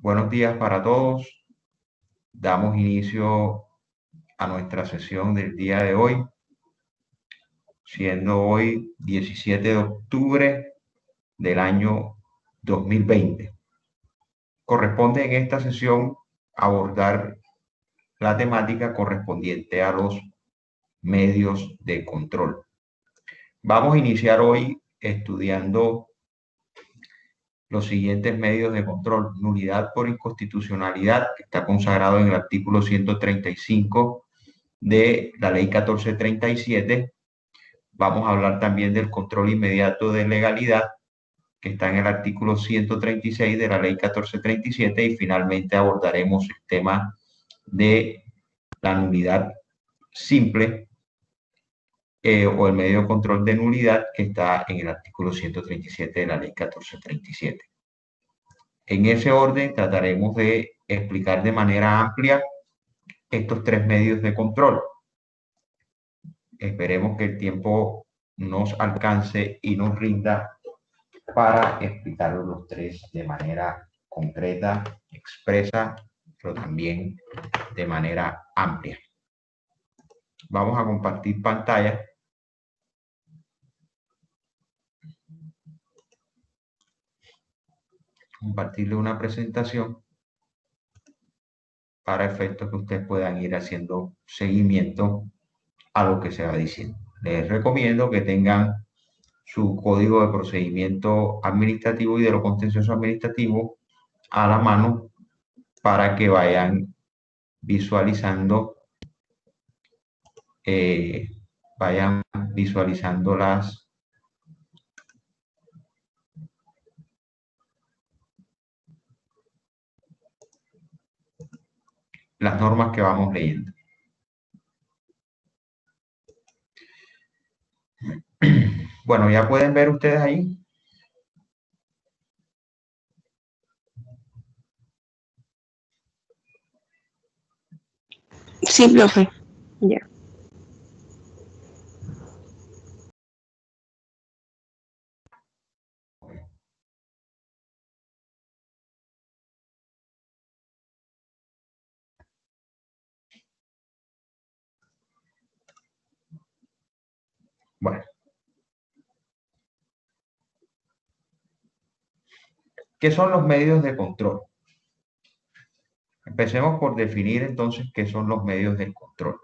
Buenos días para todos. Damos inicio a nuestra sesión del día de hoy, siendo hoy 17 de octubre del año 2020. Corresponde en esta sesión abordar la temática correspondiente a los medios de control. Vamos a iniciar hoy estudiando los siguientes medios de control: nulidad por inconstitucionalidad, que está consagrado en el artículo 135 de la ley 1437. Vamos a hablar también del control inmediato de legalidad, que está en el artículo 136 de la ley 1437, y finalmente abordaremos el tema de la nulidad simple o el medio de control de nulidad, que está en el artículo 137 de la ley 1437. En ese orden trataremos de explicar de manera amplia estos tres medios de control. Esperemos que el tiempo nos alcance y nos rinda para explicarlos los tres de manera concreta, expresa, pero también de manera amplia. Vamos a compartir pantalla. Compartirle una presentación para efectos que ustedes puedan ir haciendo seguimiento a lo que se va diciendo. Les recomiendo que tengan su código de procedimiento administrativo y de lo contencioso administrativo a la mano para que vayan visualizando, las normas que vamos leyendo. Bueno, ya pueden ver ustedes ahí. Sí, profe. Ya. Bueno. ¿Qué son los medios de control? Empecemos por definir entonces qué son los medios de control.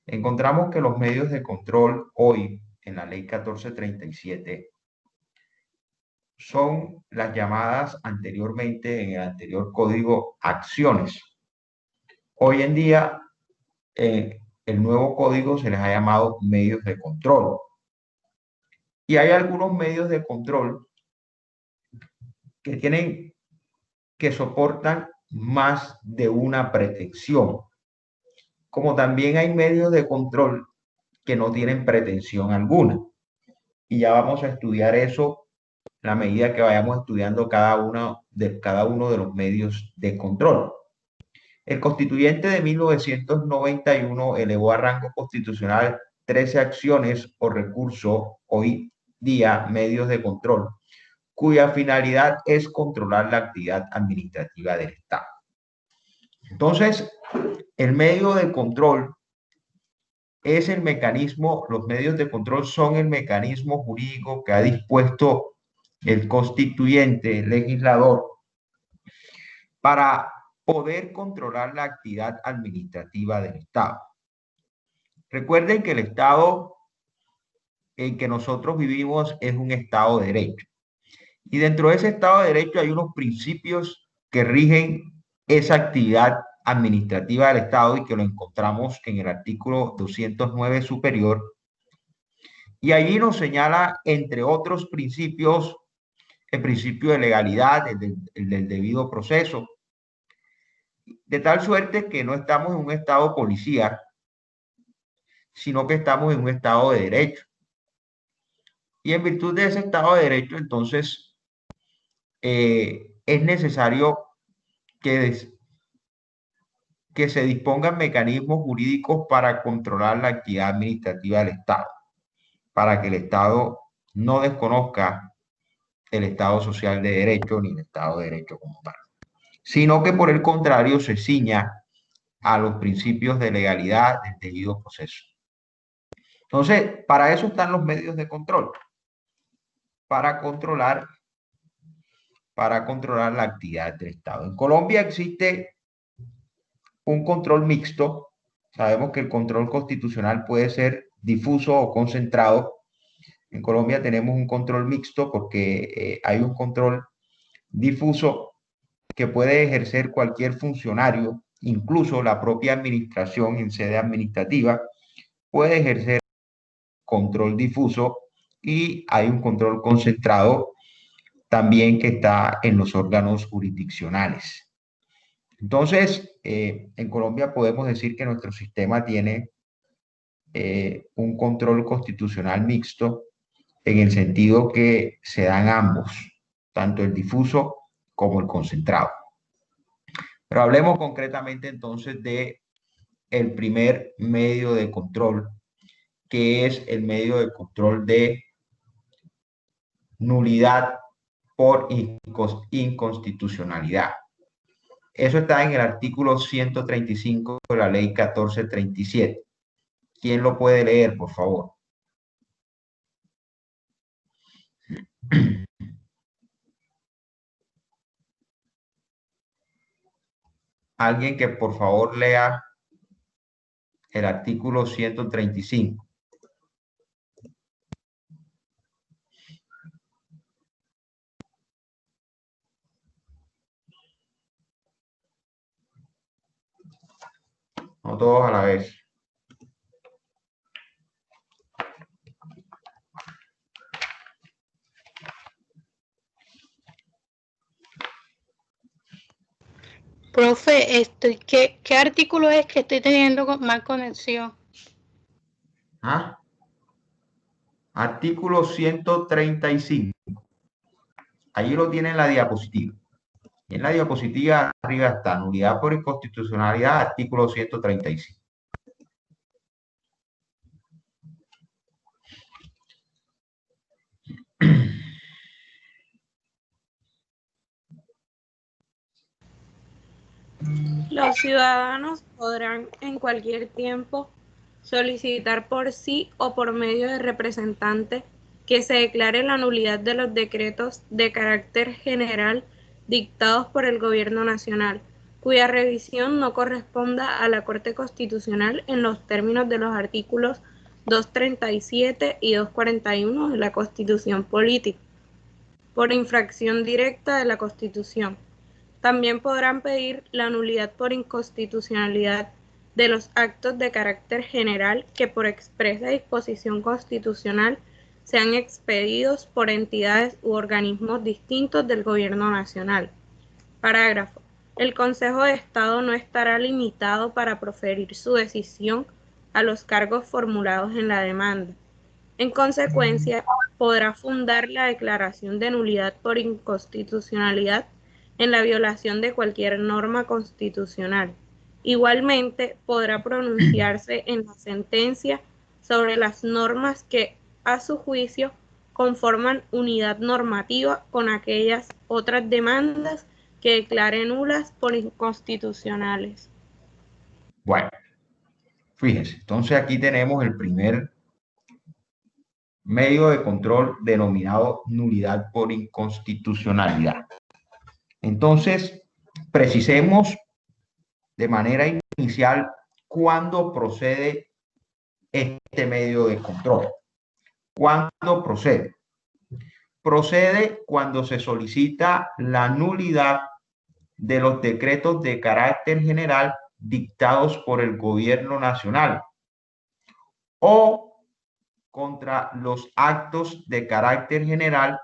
Encontramos que los medios de control hoy en la ley 1437 son las llamadas anteriormente en el anterior código acciones. Hoy en día el nuevo código se les ha llamado medios de control. Y hay algunos medios de control que soportan más de una pretensión, como también hay medios de control que no tienen pretensión alguna. Y ya vamos a estudiar eso a la medida que vayamos estudiando cada uno de los medios de control. El Constituyente de 1991 elevó a rango constitucional 13 acciones o recursos, hoy día medios de control, cuya finalidad es controlar la actividad administrativa del Estado. Entonces, el medio de control es el mecanismo, los medios de control son el mecanismo jurídico que ha dispuesto el constituyente, el legislador, para poder controlar la actividad administrativa del Estado. Recuerden que el Estado en que nosotros vivimos es un Estado de Derecho. Y dentro de ese Estado de Derecho hay unos principios que rigen esa actividad administrativa del Estado y que lo encontramos en el artículo 209 superior. Y allí nos señala, entre otros principios, el principio de legalidad, el del debido proceso, de tal suerte que no estamos en un Estado policial, sino que estamos en un Estado de Derecho. Y en virtud de ese Estado de Derecho, entonces, es necesario que se dispongan mecanismos jurídicos para controlar la actividad administrativa del Estado, para que el Estado no desconozca el Estado social de derecho ni el Estado de derecho como tal. sino que por el contrario se ciña a los principios de legalidad del debido proceso. Entonces, para eso están los medios de control, para controlar la actividad del Estado. En Colombia existe un control mixto. Sabemos que el control constitucional puede ser difuso o concentrado. En Colombia tenemos un control mixto porque hay un control difuso que puede ejercer cualquier funcionario, incluso la propia administración en sede administrativa, puede ejercer control difuso, y hay un control concentrado también que está en los órganos jurisdiccionales. Entonces, en Colombia podemos decir que nuestro sistema tiene un control constitucional mixto en el sentido que se dan ambos, tanto el difuso como el concentrado. Pero hablemos concretamente entonces de el primer medio de control, que es el medio de control de nulidad por inconstitucionalidad. Eso está en el artículo 135 de la ley 1437. ¿Quién lo puede leer, por favor? Alguien que por favor lea el artículo 135. No todos a la vez. Profe, ¿qué artículo es que estoy teniendo mal conexión? ¿Ah? Artículo 135. Allí lo tiene en la diapositiva. Y en la diapositiva arriba está nulidad por inconstitucionalidad, artículo 135. Los ciudadanos podrán en cualquier tiempo solicitar por sí o por medio de representante que se declare la nulidad de los decretos de carácter general dictados por el Gobierno Nacional, cuya revisión no corresponda a la Corte Constitucional en los términos de los artículos 237 y 241 de la Constitución Política, por infracción directa de la Constitución. También podrán pedir la nulidad por inconstitucionalidad de los actos de carácter general que por expresa disposición constitucional sean expedidos por entidades u organismos distintos del Gobierno Nacional. Parágrafo. El Consejo de Estado no estará limitado para proferir su decisión a los cargos formulados en la demanda. En consecuencia, podrá fundar la declaración de nulidad por inconstitucionalidad en la violación de cualquier norma constitucional. Igualmente, podrá pronunciarse en la sentencia sobre las normas que, a su juicio, conforman unidad normativa con aquellas otras demandas que declare nulas por inconstitucionales. Bueno, fíjense, entonces aquí tenemos el primer medio de control denominado nulidad por inconstitucionalidad. Entonces, precisemos de manera inicial cuándo procede este medio de control. ¿Cuándo procede? Procede cuando se solicita la nulidad de los decretos de carácter general dictados por el Gobierno Nacional o contra los actos de carácter general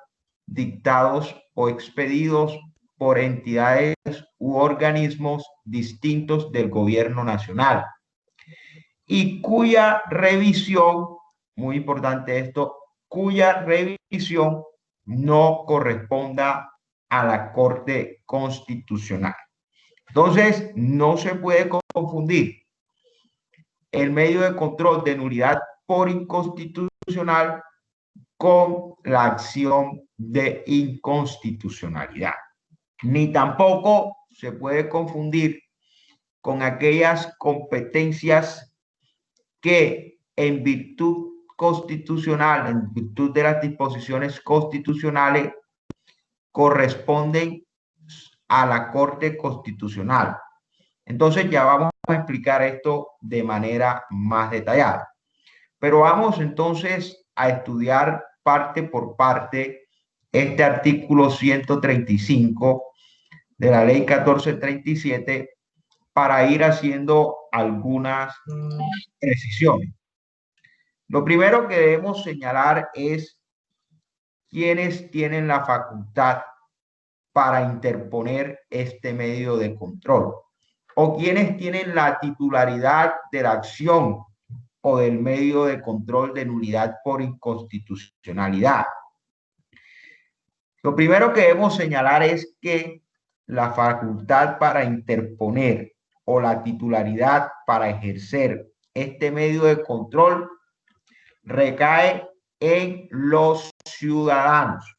dictados o expedidos por entidades u organismos distintos del Gobierno Nacional, y cuya revisión, muy importante esto, cuya revisión no corresponda a la Corte Constitucional. Entonces, no se puede confundir el medio de control de nulidad por inconstitucional con la acción de inconstitucionalidad, ni tampoco se puede confundir con aquellas competencias que en virtud constitucional, en virtud de las disposiciones constitucionales, corresponden a la Corte Constitucional. Entonces ya vamos a explicar esto de manera más detallada. Pero vamos entonces a estudiar parte por parte este artículo 135 de la Ley 1437 para ir haciendo algunas precisiones. Lo primero que debemos señalar es quiénes tienen la facultad para interponer este medio de control o quienes tienen la titularidad de la acción o del medio de control de nulidad por inconstitucionalidad. Lo primero que debemos señalar es que la facultad para interponer o la titularidad para ejercer este medio de control recae en los ciudadanos.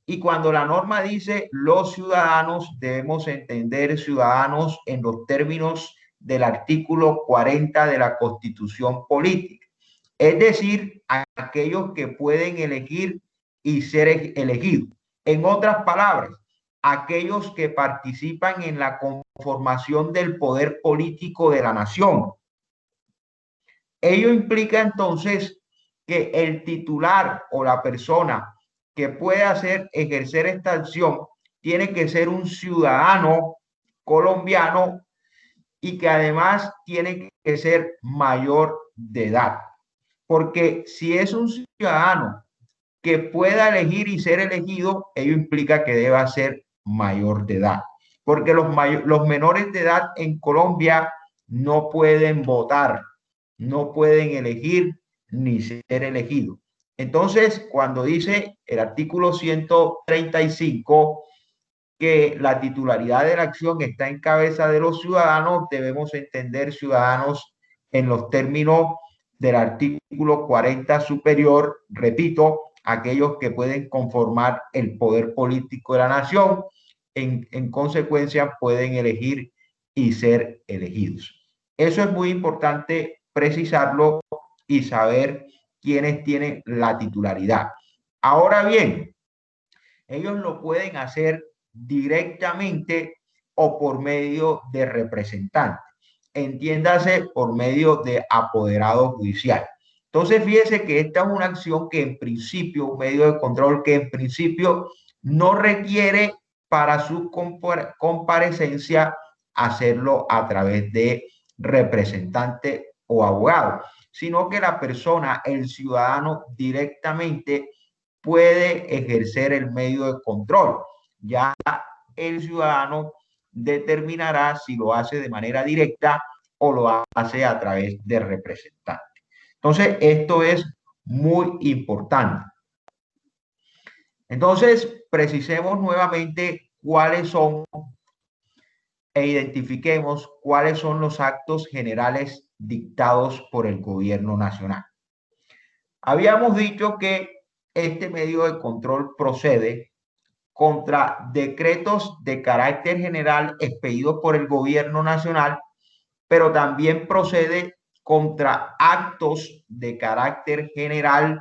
Y cuando la norma dice los ciudadanos, debemos entender ciudadanos en los términos del artículo 40 de la Constitución Política. Es decir, aquellos que pueden elegir y ser elegidos. En otras palabras, aquellos que participan en la conformación del poder político de la nación. Ello implica entonces que el titular o la persona que pueda ejercer esta acción tiene que ser un ciudadano colombiano y que además tiene que ser mayor de edad. Porque si es un ciudadano que pueda elegir y ser elegido, ello implica que deba ser mayor de edad. Porque los menores de edad en Colombia no pueden votar, no pueden elegir ni ser elegidos. Entonces, cuando dice el artículo 135 que la titularidad de la acción está en cabeza de los ciudadanos, debemos entender ciudadanos en los términos del artículo 40 superior, repito, aquellos que pueden conformar el poder político de la nación, en consecuencia pueden elegir y ser elegidos. Eso es muy importante precisarlo y saber quiénes tienen la titularidad. Ahora bien, ellos lo pueden hacer directamente o por medio de representantes. Entiéndase por medio de apoderado judicial. Entonces, fíjese que esta es una acción que en principio, un medio de control que en principio no requiere para su comparecencia hacerlo a través de representante o abogado, sino que la persona, el ciudadano, directamente puede ejercer el medio de control. Ya el ciudadano determinará si lo hace de manera directa o lo hace a través de representante. Entonces, esto es muy importante. Entonces, precisemos nuevamente cuáles son e identifiquemos cuáles son los actos generales dictados por el gobierno nacional. Habíamos dicho que este medio de control procede contra decretos de carácter general expedidos por el gobierno nacional, pero también procede contra actos de carácter general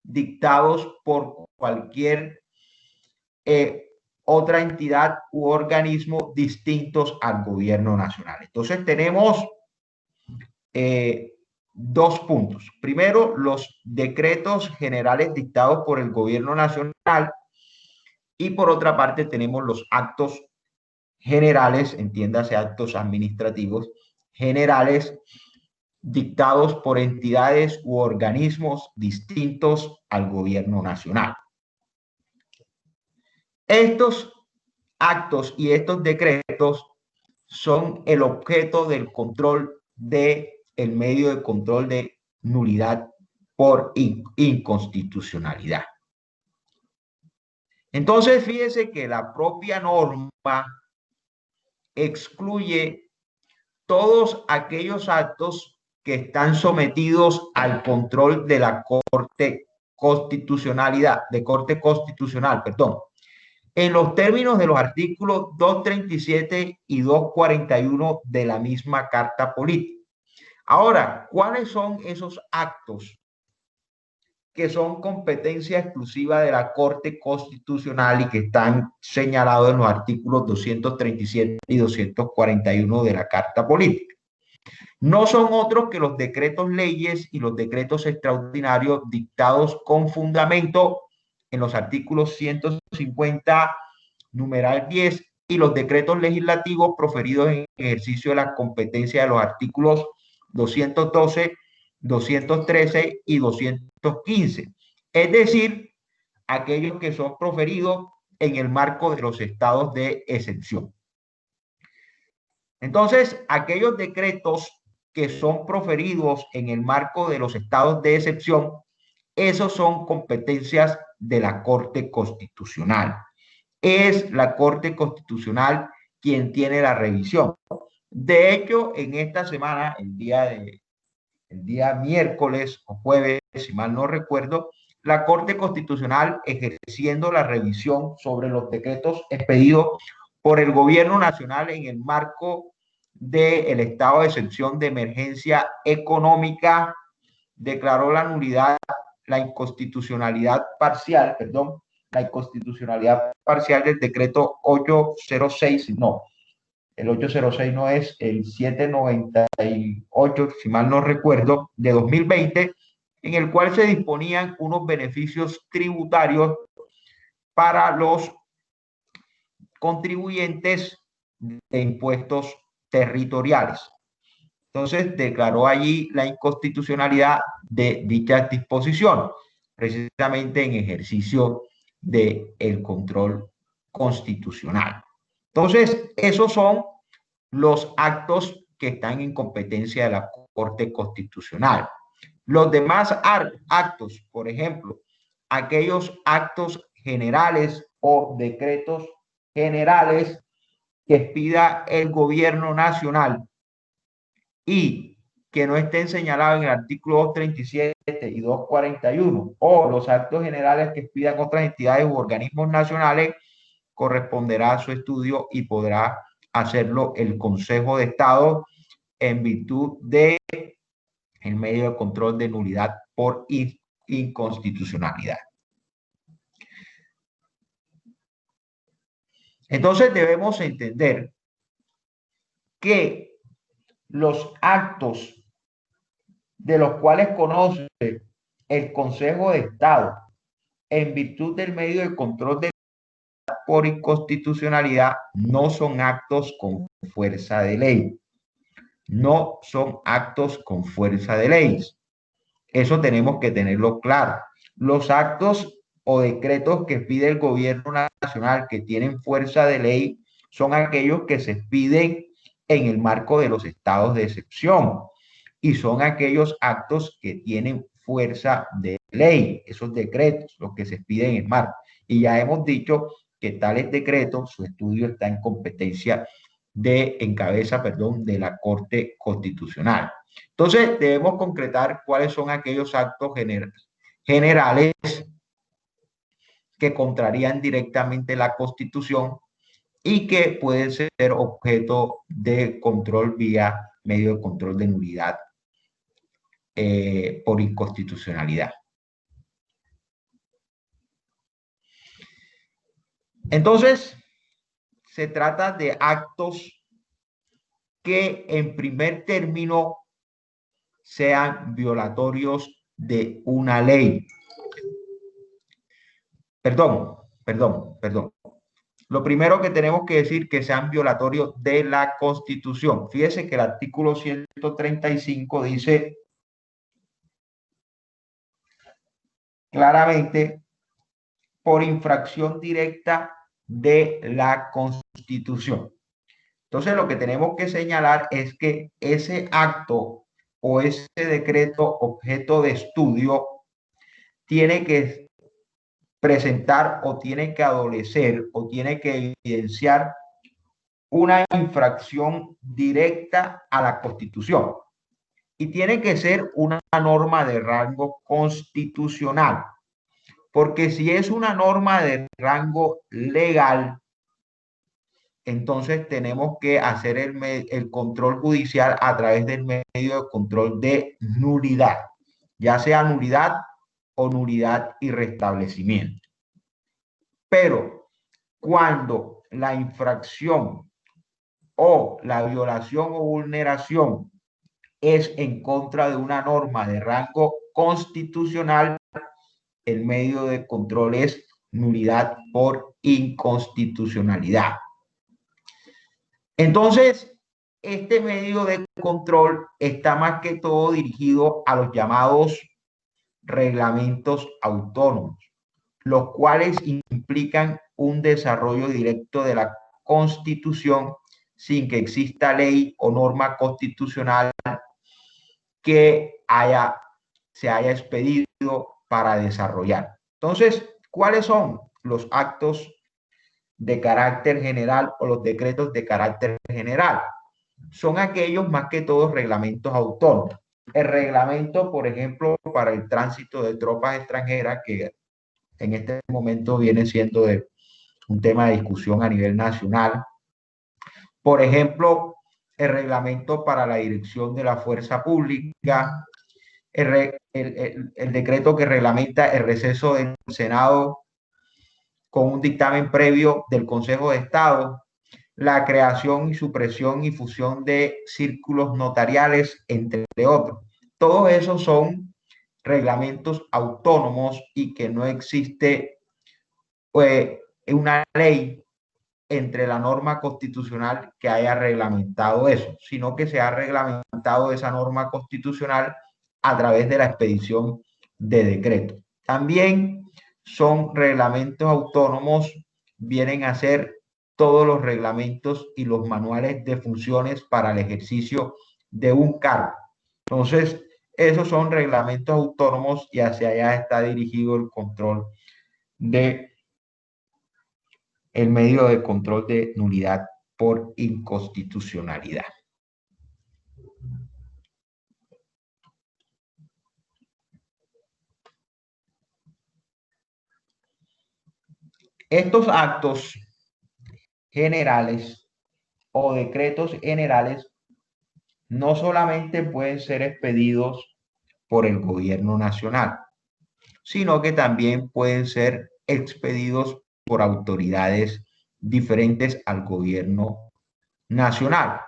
dictados por cualquier otra entidad u organismo distintos al gobierno nacional. Entonces tenemos dos puntos. Primero, los decretos generales dictados por el gobierno nacional y por otra parte tenemos los actos generales, entiéndase actos administrativos generales dictados por entidades u organismos distintos al gobierno nacional. Estos actos y estos decretos son el objeto del control del medio de control de nulidad por inconstitucionalidad. Entonces, fíjese que la propia norma excluye todos aquellos actos que están sometidos al control de la Corte Constitucional, perdón. en los términos de los artículos 237 y 241 de la misma Carta Política. Ahora, ¿cuáles son esos actos que son competencia exclusiva de la Corte Constitucional y que están señalados en los artículos 237 y 241 de la Carta Política? No son otros que los decretos leyes y los decretos extraordinarios dictados con fundamento en los artículos 150, numeral 10, y los decretos legislativos proferidos en ejercicio de la competencia de los artículos 212, 213 y 215. Es decir, aquellos que son proferidos en el marco de los estados de excepción. Entonces, aquellos decretos que son proferidos en el marco de los estados de excepción, esos son competencias de la Corte Constitucional. Es la Corte Constitucional quien tiene la revisión. De hecho, en esta semana, el día miércoles o jueves, si mal no recuerdo, la Corte Constitucional ejerciendo la revisión sobre los decretos expedidos por el Gobierno Nacional en el marco del estado de excepción de emergencia económica, declaró la nulidad, la inconstitucionalidad parcial del decreto 806, no, el 806 no es, el 798, si mal no recuerdo, de 2020, en el cual se disponían unos beneficios tributarios para los contribuyentes de impuestos territoriales. Entonces, declaró allí la inconstitucionalidad de dicha disposición, precisamente en ejercicio del control constitucional. Entonces, esos son los actos que están en competencia de la Corte Constitucional. Los demás actos, por ejemplo, aquellos actos generales o decretos generales que expida el gobierno nacional y que no estén señalados en el artículo 237 y 241, o los actos generales que expidan otras entidades u organismos nacionales, corresponderá a su estudio y podrá hacerlo el Consejo de Estado en virtud de el medio de control de nulidad por inconstitucionalidad. Entonces debemos entender que los actos de los cuales conoce el Consejo de Estado en virtud del medio de control de por inconstitucionalidad no son actos con fuerza de ley. No son actos con fuerza de ley. Eso tenemos que tenerlo claro. Los actos o decretos que pide el gobierno nacional que tienen fuerza de ley son aquellos que se piden en el marco de los estados de excepción y son aquellos actos que tienen fuerza de ley, esos decretos, los que se piden en el marco. Y ya hemos dicho que tales decretos, su estudio está en competencia de la Corte Constitucional. Entonces, debemos concretar cuáles son aquellos actos generales que contrarían directamente la Constitución y que pueden ser objeto de control vía medio de control de nulidad por inconstitucionalidad. Entonces, se trata de actos que en primer término sean violatorios de una ley. Perdón. Lo primero que tenemos que decir que sean violatorios de la Constitución. Fíjese que el artículo 135 dice claramente por infracción directa de la Constitución. Entonces, lo que tenemos que señalar es que ese acto o ese decreto objeto de estudio tiene que presentar o tiene que adolecer o tiene que evidenciar una infracción directa a la Constitución y tiene que ser una norma de rango constitucional. Porque si es una norma de rango legal, entonces tenemos que hacer el control judicial a través del medio de control de nulidad, ya sea nulidad o nulidad y restablecimiento. Pero cuando la infracción o la violación o vulneración es en contra de una norma de rango constitucional, el medio de control es nulidad por inconstitucionalidad. Entonces, este medio de control está más que todo dirigido a los llamados reglamentos autónomos, los cuales implican un desarrollo directo de la Constitución sin que exista ley o norma constitucional que se haya expedido para desarrollar. Entonces, ¿cuáles son los actos de carácter general o los decretos de carácter general? Son aquellos más que todos reglamentos autónomos. El reglamento, por ejemplo, para el tránsito de tropas extranjeras, que en este momento viene siendo un tema de discusión a nivel nacional. Por ejemplo, el reglamento para la dirección de la fuerza pública, el decreto que reglamenta el receso del Senado con un dictamen previo del Consejo de Estado, la creación y supresión y fusión de círculos notariales, entre otros. Todos esos son reglamentos autónomos y que no existe una ley entre la norma constitucional que haya reglamentado eso, sino que se ha reglamentado esa norma constitucional a través de la expedición de decreto. También son reglamentos autónomos, vienen a ser todos los reglamentos y los manuales de funciones para el ejercicio de un cargo. Entonces, esos son reglamentos autónomos y hacia allá está dirigido el control de el medio de control de nulidad por inconstitucionalidad. Estos actos generales o decretos generales no solamente pueden ser expedidos por el gobierno nacional, sino que también pueden ser expedidos por autoridades diferentes al gobierno nacional.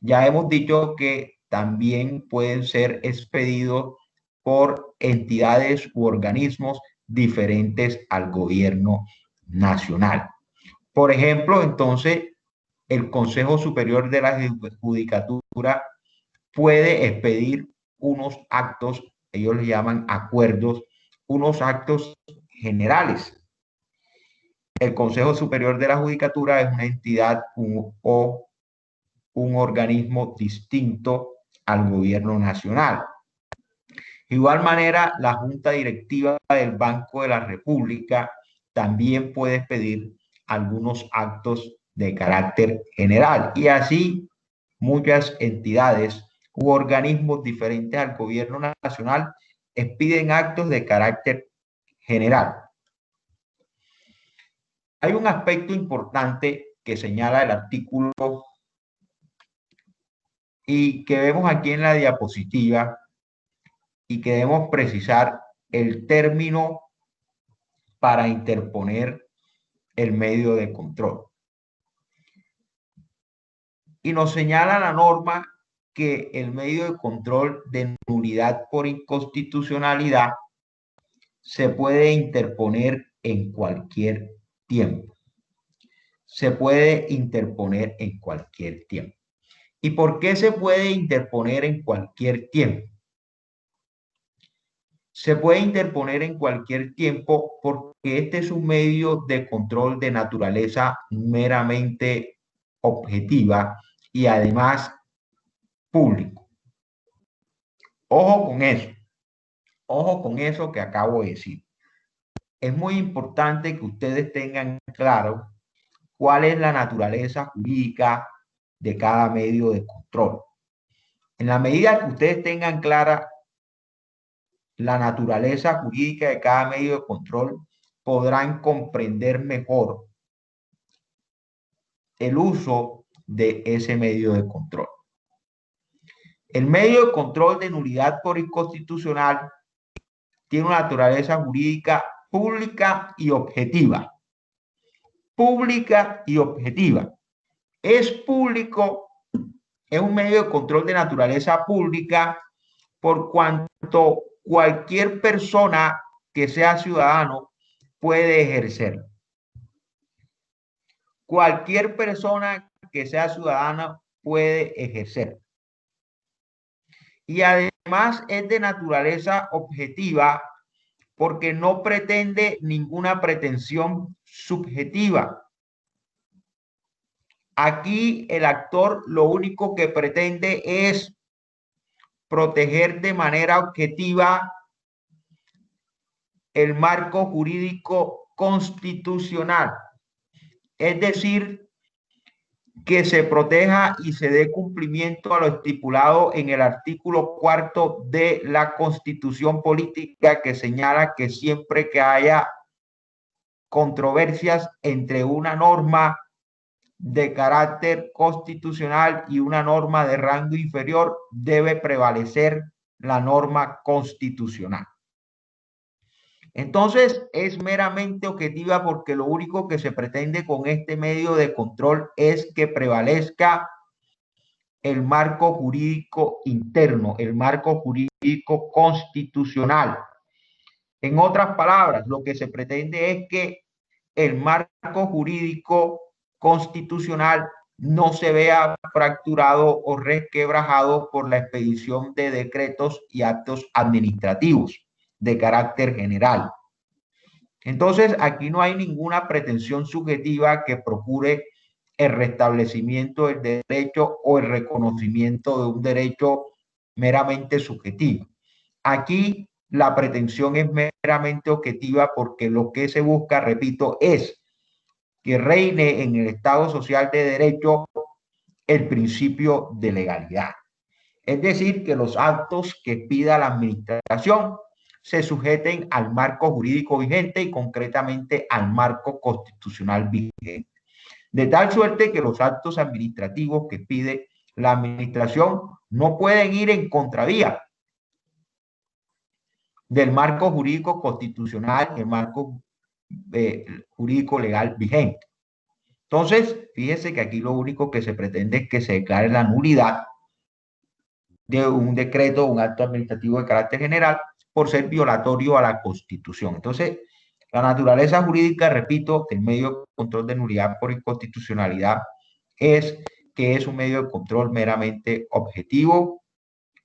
Ya hemos dicho que también pueden ser expedidos por entidades u organismos diferentes al gobierno nacional. Por ejemplo, entonces, el Consejo Superior de la Judicatura puede expedir unos actos, ellos le llaman acuerdos, unos actos generales. El Consejo Superior de la Judicatura es una entidad o un organismo distinto al gobierno nacional. De igual manera, la Junta Directiva del Banco de la República también puede pedir algunos actos de carácter general y así muchas entidades u organismos diferentes al gobierno nacional expiden actos de carácter general. Hay un aspecto importante que señala el artículo y que vemos aquí en la diapositiva y que debemos precisar el término para interponer el medio de control. Y nos señala la norma que el medio de control de nulidad por inconstitucionalidad se puede interponer en cualquier tiempo. Se puede interponer en cualquier tiempo. ¿Y por qué se puede interponer en cualquier tiempo? Se puede interponer en cualquier tiempo porque este es un medio de control de naturaleza meramente objetiva y además público. Ojo con eso que acabo de decir. Es muy importante que ustedes tengan claro cuál es la naturaleza jurídica de cada medio de control. En la medida que ustedes tengan clara la naturaleza jurídica de cada medio de control, podrán comprender mejor el uso de ese medio de control. El medio de control de nulidad por inconstitucional tiene una naturaleza jurídica pública y objetiva. Pública y objetiva. Es público, es un medio de control de naturaleza pública por cuanto cualquier persona que sea ciudadano puede ejercerlo. Cualquier persona que sea ciudadana puede ejercer. Y además es de naturaleza objetiva porque no pretende ninguna pretensión subjetiva. Aquí el actor lo único que pretende es proteger de manera objetiva el marco jurídico constitucional. Es decir, que se proteja y se dé cumplimiento a lo estipulado en el artículo 4 de la Constitución Política, que señala que siempre que haya controversias entre una norma de carácter constitucional y una norma de rango inferior, debe prevalecer la norma constitucional. Entonces, es meramente objetiva porque lo único que se pretende con este medio de control es que prevalezca el marco jurídico interno, el marco jurídico constitucional. En otras palabras, lo que se pretende es que el marco jurídico constitucional no se vea fracturado o resquebrajado por la expedición de decretos y actos administrativos de carácter general. Entonces, aquí no hay ninguna pretensión subjetiva que procure el restablecimiento del derecho o el reconocimiento de un derecho meramente subjetivo. Aquí la pretensión es meramente objetiva porque lo que se busca, repito, es que reine en el Estado social de derecho el principio de legalidad. Es decir, que los actos que pida la administración se sujeten al marco jurídico vigente y concretamente al marco constitucional vigente. De tal suerte que los actos administrativos que pide la administración no pueden ir en contravía del marco jurídico constitucional, el marco jurídico legal vigente. Entonces, fíjense que aquí lo único que se pretende es que se declare la nulidad de un decreto o un acto administrativo de carácter general por ser violatorio a la Constitución. Entonces, la naturaleza jurídica, repito, del medio de control de nulidad por inconstitucionalidad es que es un medio de control meramente objetivo,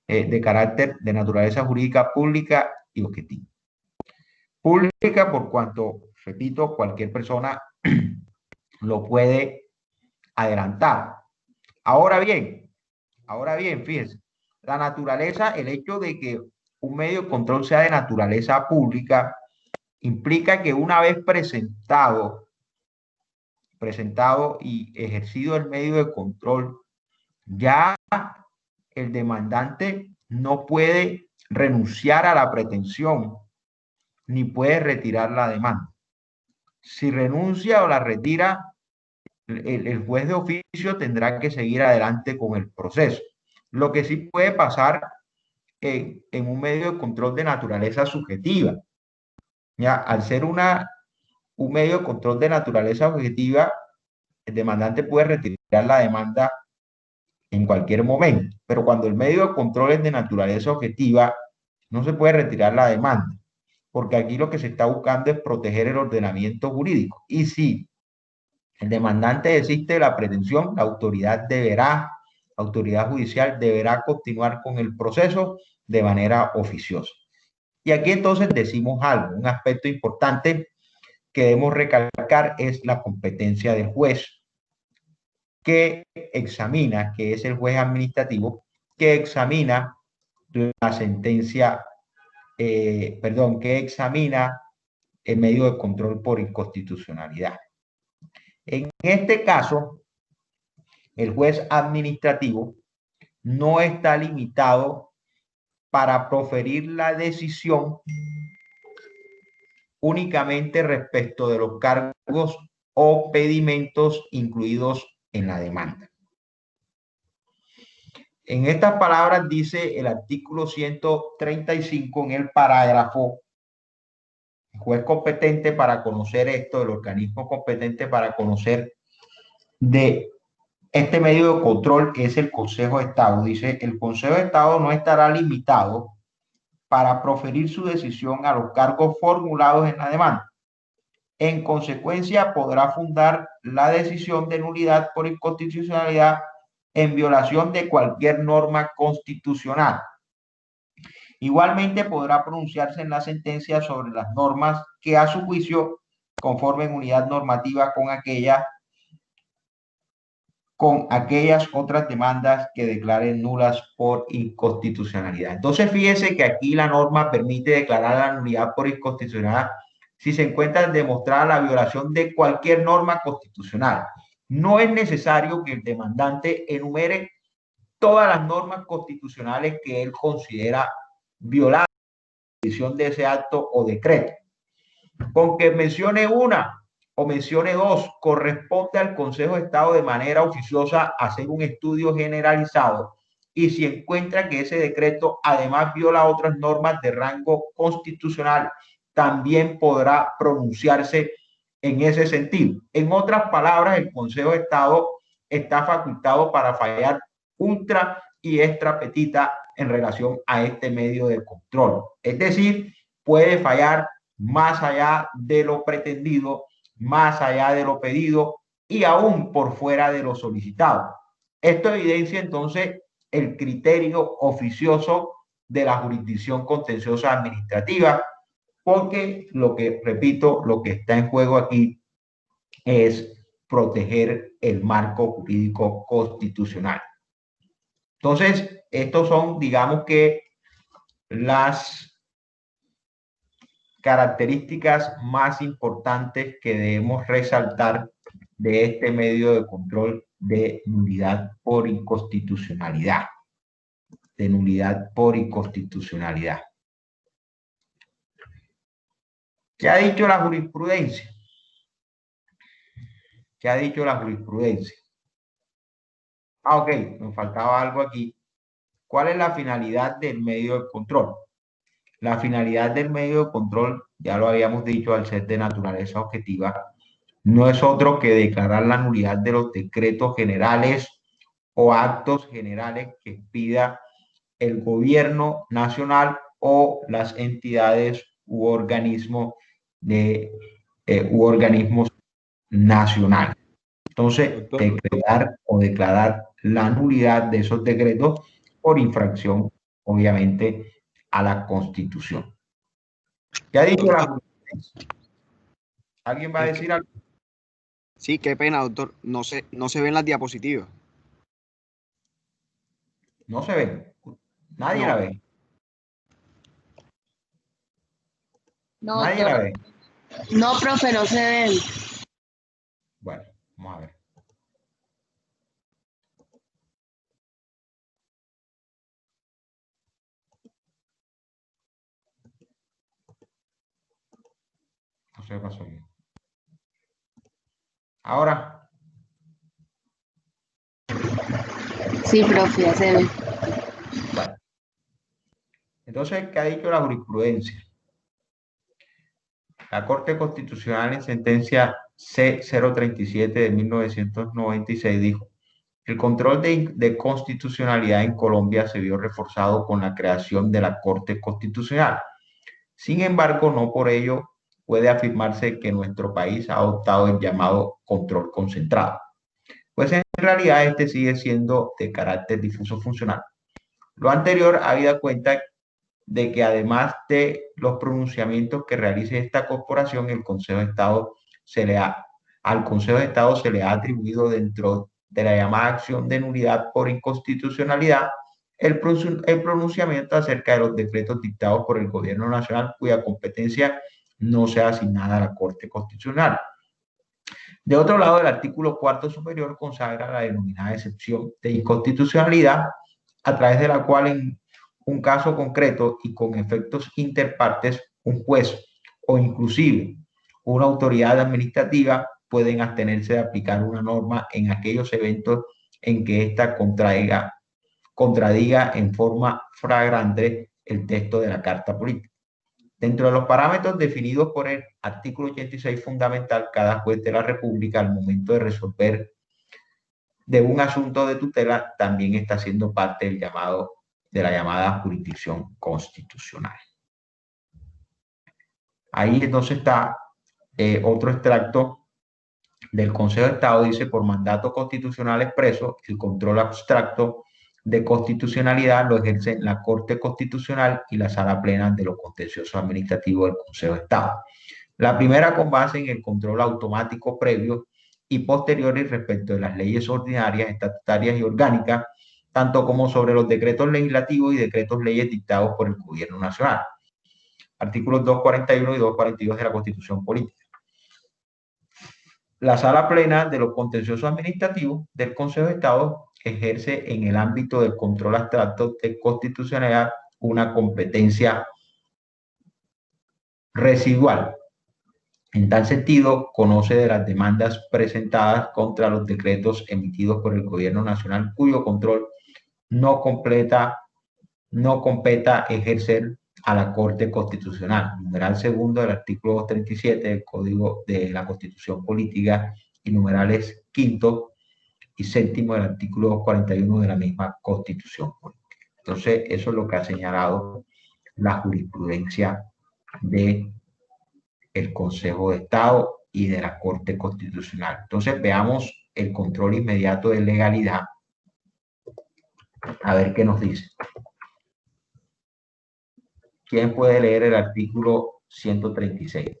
de carácter de naturaleza jurídica pública y objetiva. Pública por cuanto, repito, cualquier persona lo puede adelantar. Ahora bien, fíjense, la naturaleza, el hecho de que un medio de control sea de naturaleza pública, implica que una vez presentado y ejercido el medio de control, ya el demandante no puede renunciar a la pretensión ni puede retirar la demanda. Si renuncia o la retira, el juez de oficio tendrá que seguir adelante con el proceso. Lo que sí puede pasar en un medio de control de naturaleza subjetiva. Ya, al ser un medio de control de naturaleza objetiva, el demandante puede retirar la demanda en cualquier momento, pero cuando el medio de control es de naturaleza objetiva, no se puede retirar la demanda, porque aquí lo que se está buscando es proteger el ordenamiento jurídico. Y si el demandante desiste de la pretensión, la autoridad judicial deberá continuar con el proceso de manera oficiosa. Y aquí entonces decimos algo, un aspecto importante que debemos recalcar es la competencia del juez que examina, que es el juez administrativo, que examina la sentencia, que examina el medio de control por inconstitucionalidad. En este caso, el juez administrativo no está limitado para proferir la decisión únicamente respecto de los cargos o pedimentos incluidos en la demanda. En estas palabras dice el artículo 135 en el parágrafo: el juez competente para conocer esto, el organismo competente para conocer de este medio de control es el Consejo de Estado. Dice: el Consejo de Estado no estará limitado para proferir su decisión a los cargos formulados en la demanda. En consecuencia, podrá fundar la decisión de nulidad por inconstitucionalidad en violación de cualquier norma constitucional. Igualmente podrá pronunciarse en la sentencia sobre las normas que a su juicio conformen unidad normativa con aquellas otras demandas que declaren nulas por inconstitucionalidad. Entonces, fíjese que aquí la norma permite declarar la nulidad por inconstitucionalidad si se encuentra demostrada la violación de cualquier norma constitucional. No es necesario que el demandante enumere todas las normas constitucionales que él considera violadas en la decisión de ese acto o decreto. Con que mencione una o mencione dos, corresponde al Consejo de Estado de manera oficiosa hacer un estudio generalizado, y si encuentra que ese decreto además viola otras normas de rango constitucional, también podrá pronunciarse en ese sentido. En otras palabras, el Consejo de Estado está facultado para fallar ultra y extra petita en relación a este medio de control. Es decir, puede fallar más allá de lo pretendido, más allá de lo pedido y aún por fuera de lo solicitado. Esto evidencia entonces el criterio oficioso de la jurisdicción contenciosa administrativa, porque repito, lo que está en juego aquí es proteger el marco jurídico constitucional. Entonces, estos son, digamos que, las características más importantes que debemos resaltar de este medio de control de nulidad por inconstitucionalidad. De nulidad por inconstitucionalidad. ¿Qué ha dicho la jurisprudencia? ¿Qué ha dicho la jurisprudencia? Ok, nos faltaba algo aquí. ¿Cuál es la finalidad del medio de control? La finalidad del medio de control, ya lo habíamos dicho, al ser de naturaleza objetiva, no es otro que declarar la nulidad de los decretos generales o actos generales que pida el gobierno nacional o las entidades u organismos nacionales. Entonces, decretar o declarar la nulidad de esos decretos por infracción, obviamente, a la Constitución. ¿Qué ha dicho la jurisprudencia? ¿Alguien va a decir algo? Sí, qué pena, doctor. No se ven las diapositivas. No se ven. Nadie la ve. No, Nadie la ve. No, profe, no se ven. Bueno, vamos a ver. No sé qué pasó aquí. Ahora. Sí, profe, ya se ve. Bueno. Entonces, ¿qué ha dicho la jurisprudencia? La Corte Constitucional en sentencia C-037 de 1996 dijo: el control de constitucionalidad en Colombia se vio reforzado con la creación de la Corte Constitucional. Sin embargo, no por ello puede afirmarse que nuestro país ha adoptado el llamado control concentrado, pues en realidad este sigue siendo de carácter difuso funcional. Lo anterior habida cuenta de que además de los pronunciamientos que realice esta corporación, al Consejo de Estado se le ha atribuido, dentro de la llamada acción de nulidad por inconstitucionalidad, el pronunciamiento acerca de los decretos dictados por el gobierno nacional cuya competencia no sea asignada a la Corte Constitucional. De otro lado, el artículo 4 superior consagra la denominada excepción de inconstitucionalidad, a través de la cual en un caso concreto y con efectos interpartes, un juez o inclusive una autoridad administrativa pueden abstenerse de aplicar una norma en aquellos eventos en que ésta contradiga en forma flagrante el texto de la Carta Política. Dentro de los parámetros definidos por el artículo 86 fundamental, cada juez de la República, al momento de resolver de un asunto de tutela, también está siendo parte de la llamada jurisdicción constitucional. Ahí entonces está otro extracto del Consejo de Estado, dice: por mandato constitucional expreso, el control abstracto de constitucionalidad lo ejercen la Corte Constitucional y la Sala Plena de los Contenciosos Administrativos del Consejo de Estado. La primera con base en el control automático previo y posteriores respecto de las leyes ordinarias, estatutarias y orgánicas, tanto como sobre los decretos legislativos y decretos leyes dictados por el Gobierno Nacional. Artículos 241 y 242 de la Constitución Política. La Sala Plena de los Contenciosos Administrativos del Consejo de Estado ejerce en el ámbito del control abstracto de constitucionalidad una competencia residual. En tal sentido, conoce de las demandas presentadas contra los decretos emitidos por el Gobierno Nacional, cuyo control no competa ejercer a la Corte Constitucional. Numeral segundo del artículo 237 del Código de la Constitución Política y numerales quinto y séptimo del artículo 241 de la misma Constitución Política. Entonces, eso es lo que ha señalado la jurisprudencia de el Consejo de Estado y de la Corte Constitucional. Entonces, veamos el control inmediato de legalidad. A ver qué nos dice. ¿Quién puede leer el artículo 136?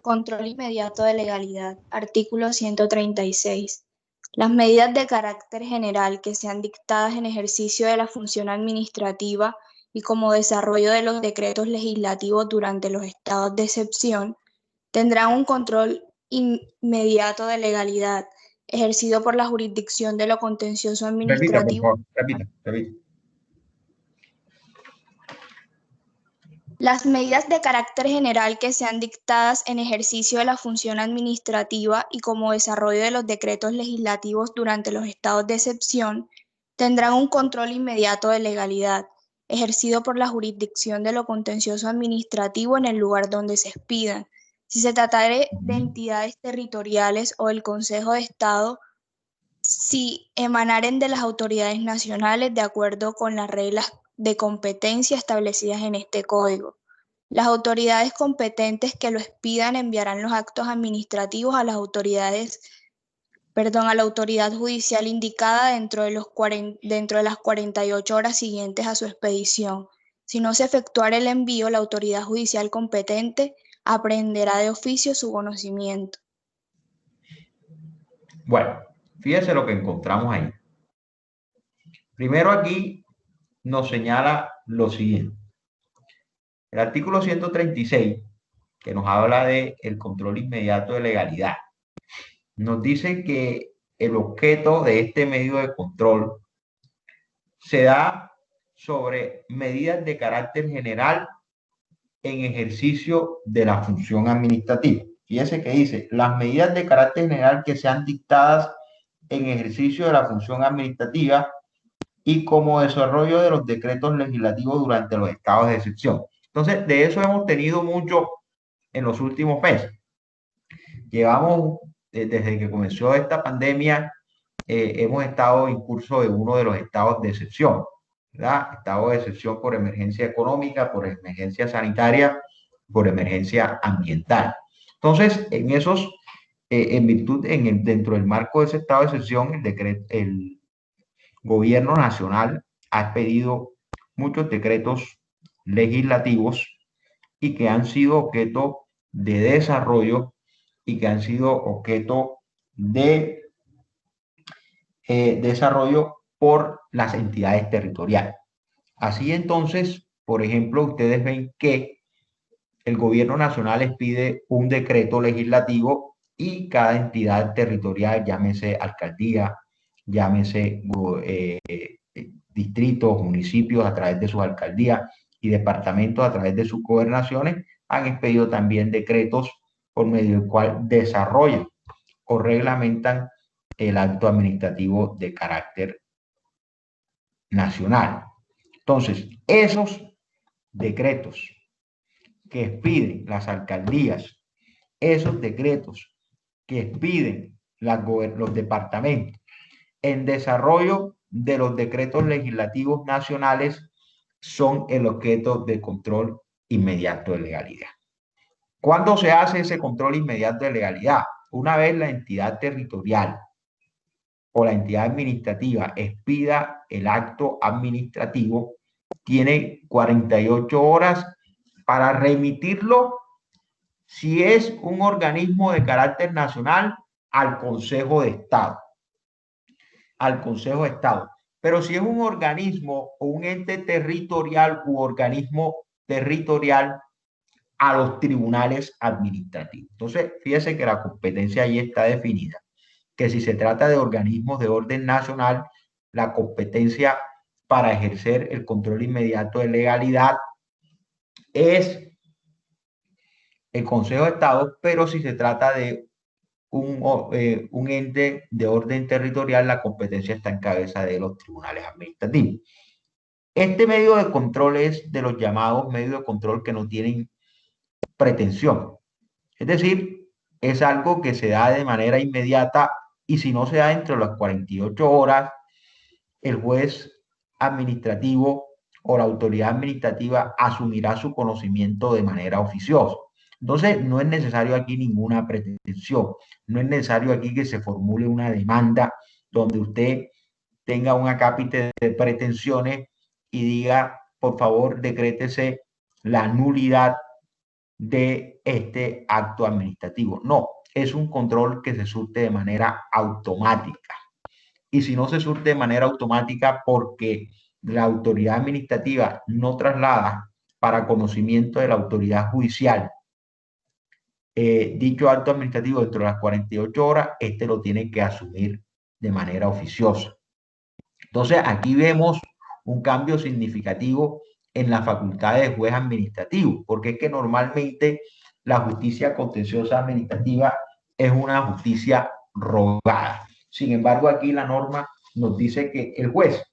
Control inmediato de legalidad. Artículo 136. Las medidas de carácter general que sean dictadas en ejercicio de la función administrativa y como desarrollo de los decretos legislativos durante los estados de excepción tendrán un control inmediato de legalidad ejercido por la jurisdicción de lo contencioso administrativo. Repita. Las medidas de carácter general que sean dictadas en ejercicio de la función administrativa y como desarrollo de los decretos legislativos durante los estados de excepción tendrán un control inmediato de legalidad, ejercido por la jurisdicción de lo contencioso administrativo en el lugar donde se expidan. Si se tratare de entidades territoriales o del Consejo de Estado, si emanaren de las autoridades nacionales de acuerdo con las reglas de competencia establecidas en este código. Las autoridades competentes que lo expidan enviarán los actos administrativos a las a la autoridad judicial indicada dentro de las 48 horas siguientes a su expedición. Si no se efectuara el envío, la autoridad judicial competente aprehenderá de oficio su conocimiento. Bueno, fíjense lo que encontramos ahí. Primero aquí nos señala lo siguiente. El artículo 136, que nos habla del control inmediato de legalidad, nos dice que el objeto de este medio de control se da sobre medidas de carácter general en ejercicio de la función administrativa. Fíjense que dice, las medidas de carácter general que sean dictadas en ejercicio de la función administrativa y como desarrollo de los decretos legislativos durante los estados de excepción. Entonces, de eso hemos tenido mucho en los últimos meses. Llevamos, desde que comenzó esta pandemia, hemos estado en curso de uno de los estados de excepción, ¿verdad? Estado de excepción por emergencia económica, por emergencia sanitaria, por emergencia ambiental. Entonces, en esos, dentro del marco de ese estado de excepción, el Gobierno Nacional ha expedido muchos decretos legislativos y que han sido objeto de desarrollo y que han sido objeto de desarrollo por las entidades territoriales. Así entonces, por ejemplo, ustedes ven que el gobierno nacional expide un decreto legislativo y cada entidad territorial, llámese alcaldía, llámese distritos, municipios a través de sus alcaldías y departamentos a través de sus gobernaciones, han expedido también decretos por medio del cual desarrollan o reglamentan el acto administrativo de carácter nacional. Entonces, esos decretos que expiden las alcaldías, esos decretos que expiden los departamentos en desarrollo de los decretos legislativos nacionales son el objeto de control inmediato de legalidad. ¿Cuándo se hace ese control inmediato de legalidad? Una vez la entidad territorial o la entidad administrativa expida el acto administrativo, tiene 48 horas para remitirlo, si es un organismo de carácter nacional, al Consejo de Estado. Al Consejo de Estado. Pero si es un organismo o un ente territorial u organismo territorial, a los tribunales administrativos. Entonces, fíjese que la competencia ahí está definida, que si se trata de organismos de orden nacional, la competencia para ejercer el control inmediato de legalidad es el Consejo de Estado, pero si se trata de un ente de orden territorial, la competencia está en cabeza de los tribunales administrativos. Este medio de control es de los llamados medios de control que no tienen pretensión. Es decir, es algo que se da de manera inmediata y si no se da dentro de las 48 horas, el juez administrativo o la autoridad administrativa asumirá su conocimiento de manera oficiosa. Entonces, no es necesario aquí ninguna pretensión, no es necesario aquí que se formule una demanda donde usted tenga un acápite de pretensiones y diga, por favor, decrétese la nulidad de este acto administrativo. No, es un control que se surte de manera automática. Y si no se surte de manera automática porque la autoridad administrativa no traslada para conocimiento de la autoridad judicial dicho acto administrativo dentro de las 48 horas, este lo tiene que asumir de manera oficiosa. Entonces, aquí vemos un cambio significativo en la facultad de juez administrativo, porque es que normalmente la justicia contenciosa administrativa es una justicia rogada. Sin embargo, aquí la norma nos dice que el juez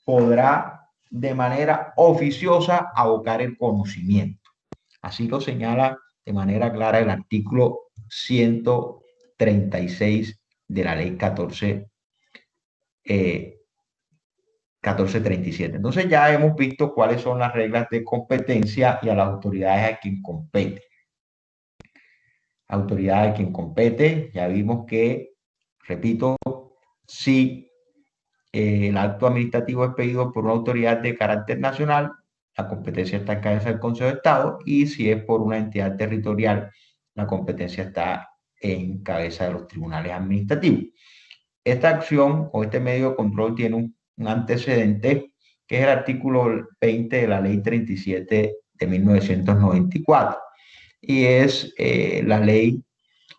podrá de manera oficiosa abocar el conocimiento. Así lo señala de manera clara el artículo 136 de la ley 1437. Entonces ya hemos visto cuáles son las reglas de competencia y a las autoridades a quien compete. Autoridad a quien compete, ya vimos que, repito, si el acto administrativo es pedido por una autoridad de carácter nacional, la competencia está en cabeza del Consejo de Estado, y si es por una entidad territorial, la competencia está en cabeza de los tribunales administrativos. Esta acción o este medio de control tiene un antecedente que es el artículo 20 de la ley 37 de 1994 y es la ley,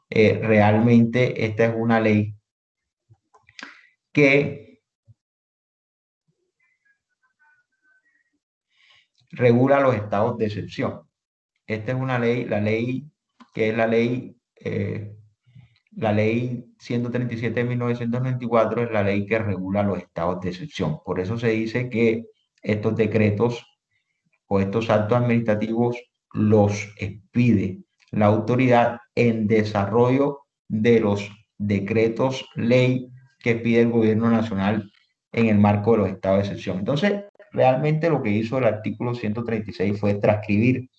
realmente esta es una ley que regula los estados de excepción. Esta es una ley, la ley que es la ley 137 de 1994 es la ley que regula los estados de excepción. Por eso se dice que estos decretos o estos actos administrativos los expide la autoridad en desarrollo de los decretos ley que pide el gobierno nacional en el marco de los estados de excepción. Entonces, realmente lo que hizo el artículo 136 fue transcribir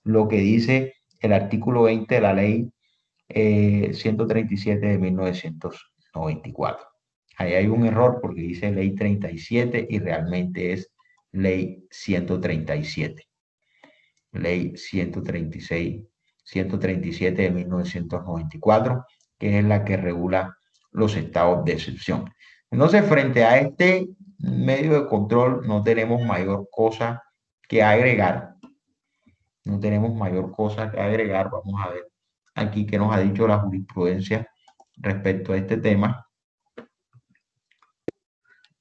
lo que dice el artículo 20 de la ley 137 de 1994. Ahí hay un error porque dice ley 37 y realmente es ley 137. Ley 137 de 1994, que es la que regula los estados de excepción. Entonces, frente a este medio de control, no tenemos mayor cosa que agregar. No tenemos mayor cosa que agregar. Vamos a ver aquí qué nos ha dicho la jurisprudencia respecto a este tema.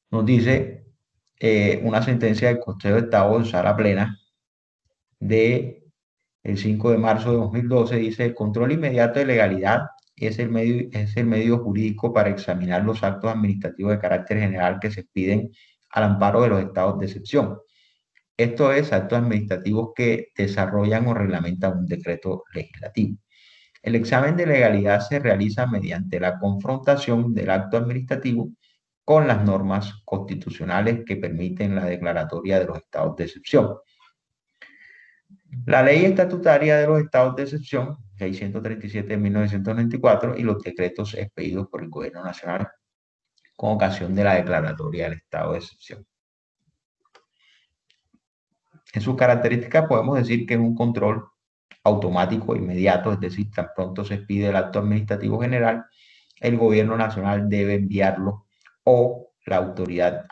Nos dice una sentencia del Consejo de Estado en sala plena de el 5 de marzo de 2012, dice: el control inmediato de legalidad es el medio jurídico para examinar los actos administrativos de carácter general que se piden al amparo de los estados de excepción. Esto es, actos administrativos que desarrollan o reglamentan un decreto legislativo. El examen de legalidad se realiza mediante la confrontación del acto administrativo con las normas constitucionales que permiten la declaratoria de los estados de excepción. La ley estatutaria de los estados de excepción, ley 137 de 1994, y los decretos expedidos por el Gobierno Nacional con ocasión de la declaratoria del estado de excepción. En sus características podemos decir que es un control automático, inmediato, es decir, tan pronto se expide el acto administrativo general, el Gobierno Nacional debe enviarlo o la autoridad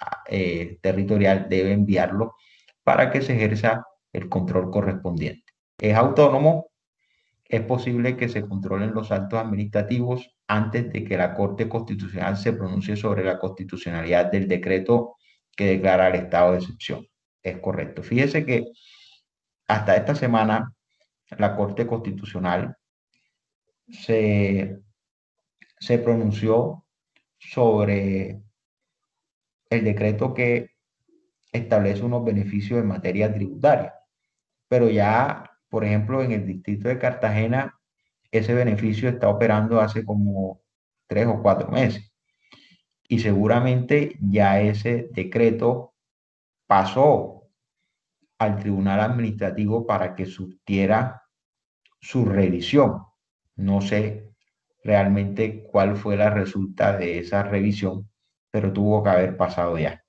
territorial debe enviarlo para que se ejerza el control correspondiente. Es autónomo, es posible que se controlen los actos administrativos antes de que la Corte Constitucional se pronuncie sobre la constitucionalidad del decreto que declara el estado de excepción. Es correcto. Fíjese que hasta esta semana la Corte Constitucional se pronunció sobre el decreto que establece unos beneficios en materia tributaria. Pero ya, por ejemplo, en el distrito de Cartagena, ese beneficio está operando hace como 3 o 4 meses. Y seguramente ya ese decreto pasó al Tribunal Administrativo para que surtiera su revisión. No sé realmente cuál fue la resulta de esa revisión, pero tuvo que haber pasado ya,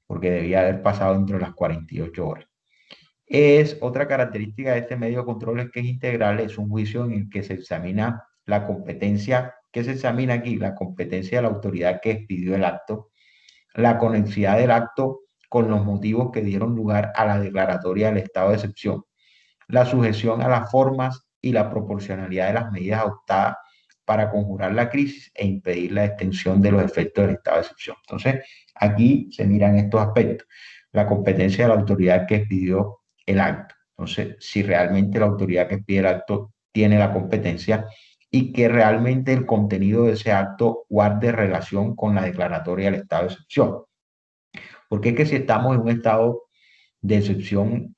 porque debía haber pasado dentro de las 48 horas. Es otra característica de este medio de control es que es integral, es un juicio en el que se examina la competencia, ¿qué se examina aquí? La competencia de la autoridad que expidió el acto, la conexidad del acto con los motivos que dieron lugar a la declaratoria del estado de excepción, la sujeción a las formas y la proporcionalidad de las medidas adoptadas para conjurar la crisis e impedir la extensión de los efectos del estado de excepción. Entonces, aquí se miran estos aspectos. La competencia de la autoridad que expidió el acto. Entonces, si realmente la autoridad que expide el acto tiene la competencia y que realmente el contenido de ese acto guarde relación con la declaratoria del estado de excepción. Porque es que si estamos en un estado de excepción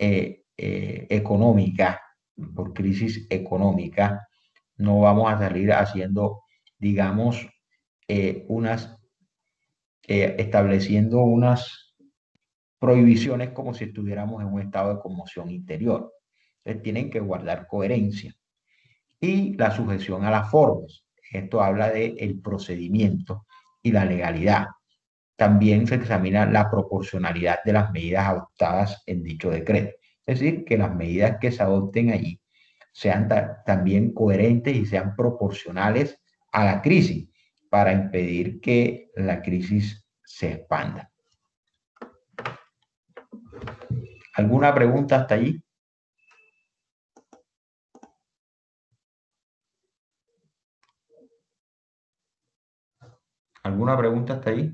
económica, por crisis económica, no vamos a salir haciendo, digamos, estableciendo unas prohibiciones como si estuviéramos en un estado de conmoción interior. Entonces tienen que guardar coherencia. Y la sujeción a las formas. Esto habla del procedimiento y la legalidad. También se examina la proporcionalidad de las medidas adoptadas en dicho decreto. Es decir, que las medidas que se adopten allí sean también coherentes y sean proporcionales a la crisis para impedir que la crisis se expanda. ¿Alguna pregunta hasta allí? ¿Alguna pregunta hasta allí?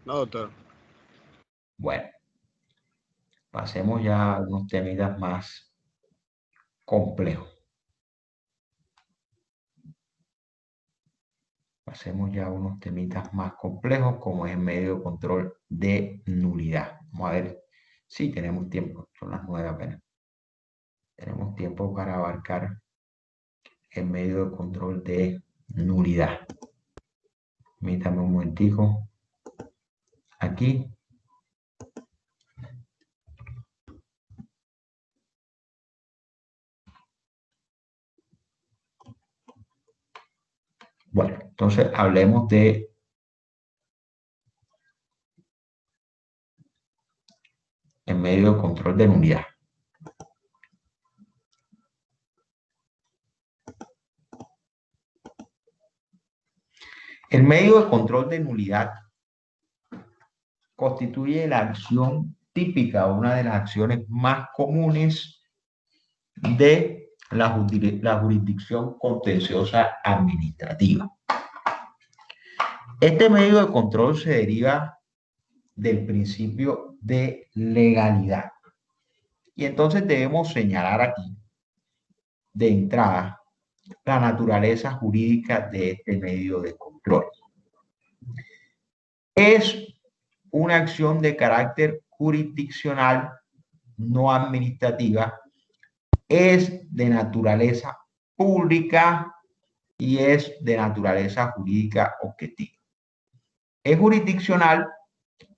No, doctor. Bueno, pasemos ya a unos temitas más complejos. Pasemos ya a unos temitas más complejos, como es el medio de control de nulidad. Vamos a ver si tenemos tiempo. Son las 9 apenas. Tenemos tiempo para abarcar el medio de control de nulidad. Permítame un momentico. Aquí. Bueno, entonces hablemos de el medio de control de nulidad. El medio de control de nulidad constituye la acción típica, una de las acciones más comunes de la jurisdicción contenciosa administrativa. Este medio de control se deriva del principio de legalidad. Y entonces debemos señalar aquí, de entrada, la naturaleza jurídica de este medio de control. Es una acción de carácter jurisdiccional, no administrativa, es de naturaleza pública y es de naturaleza jurídica objetiva. Es jurisdiccional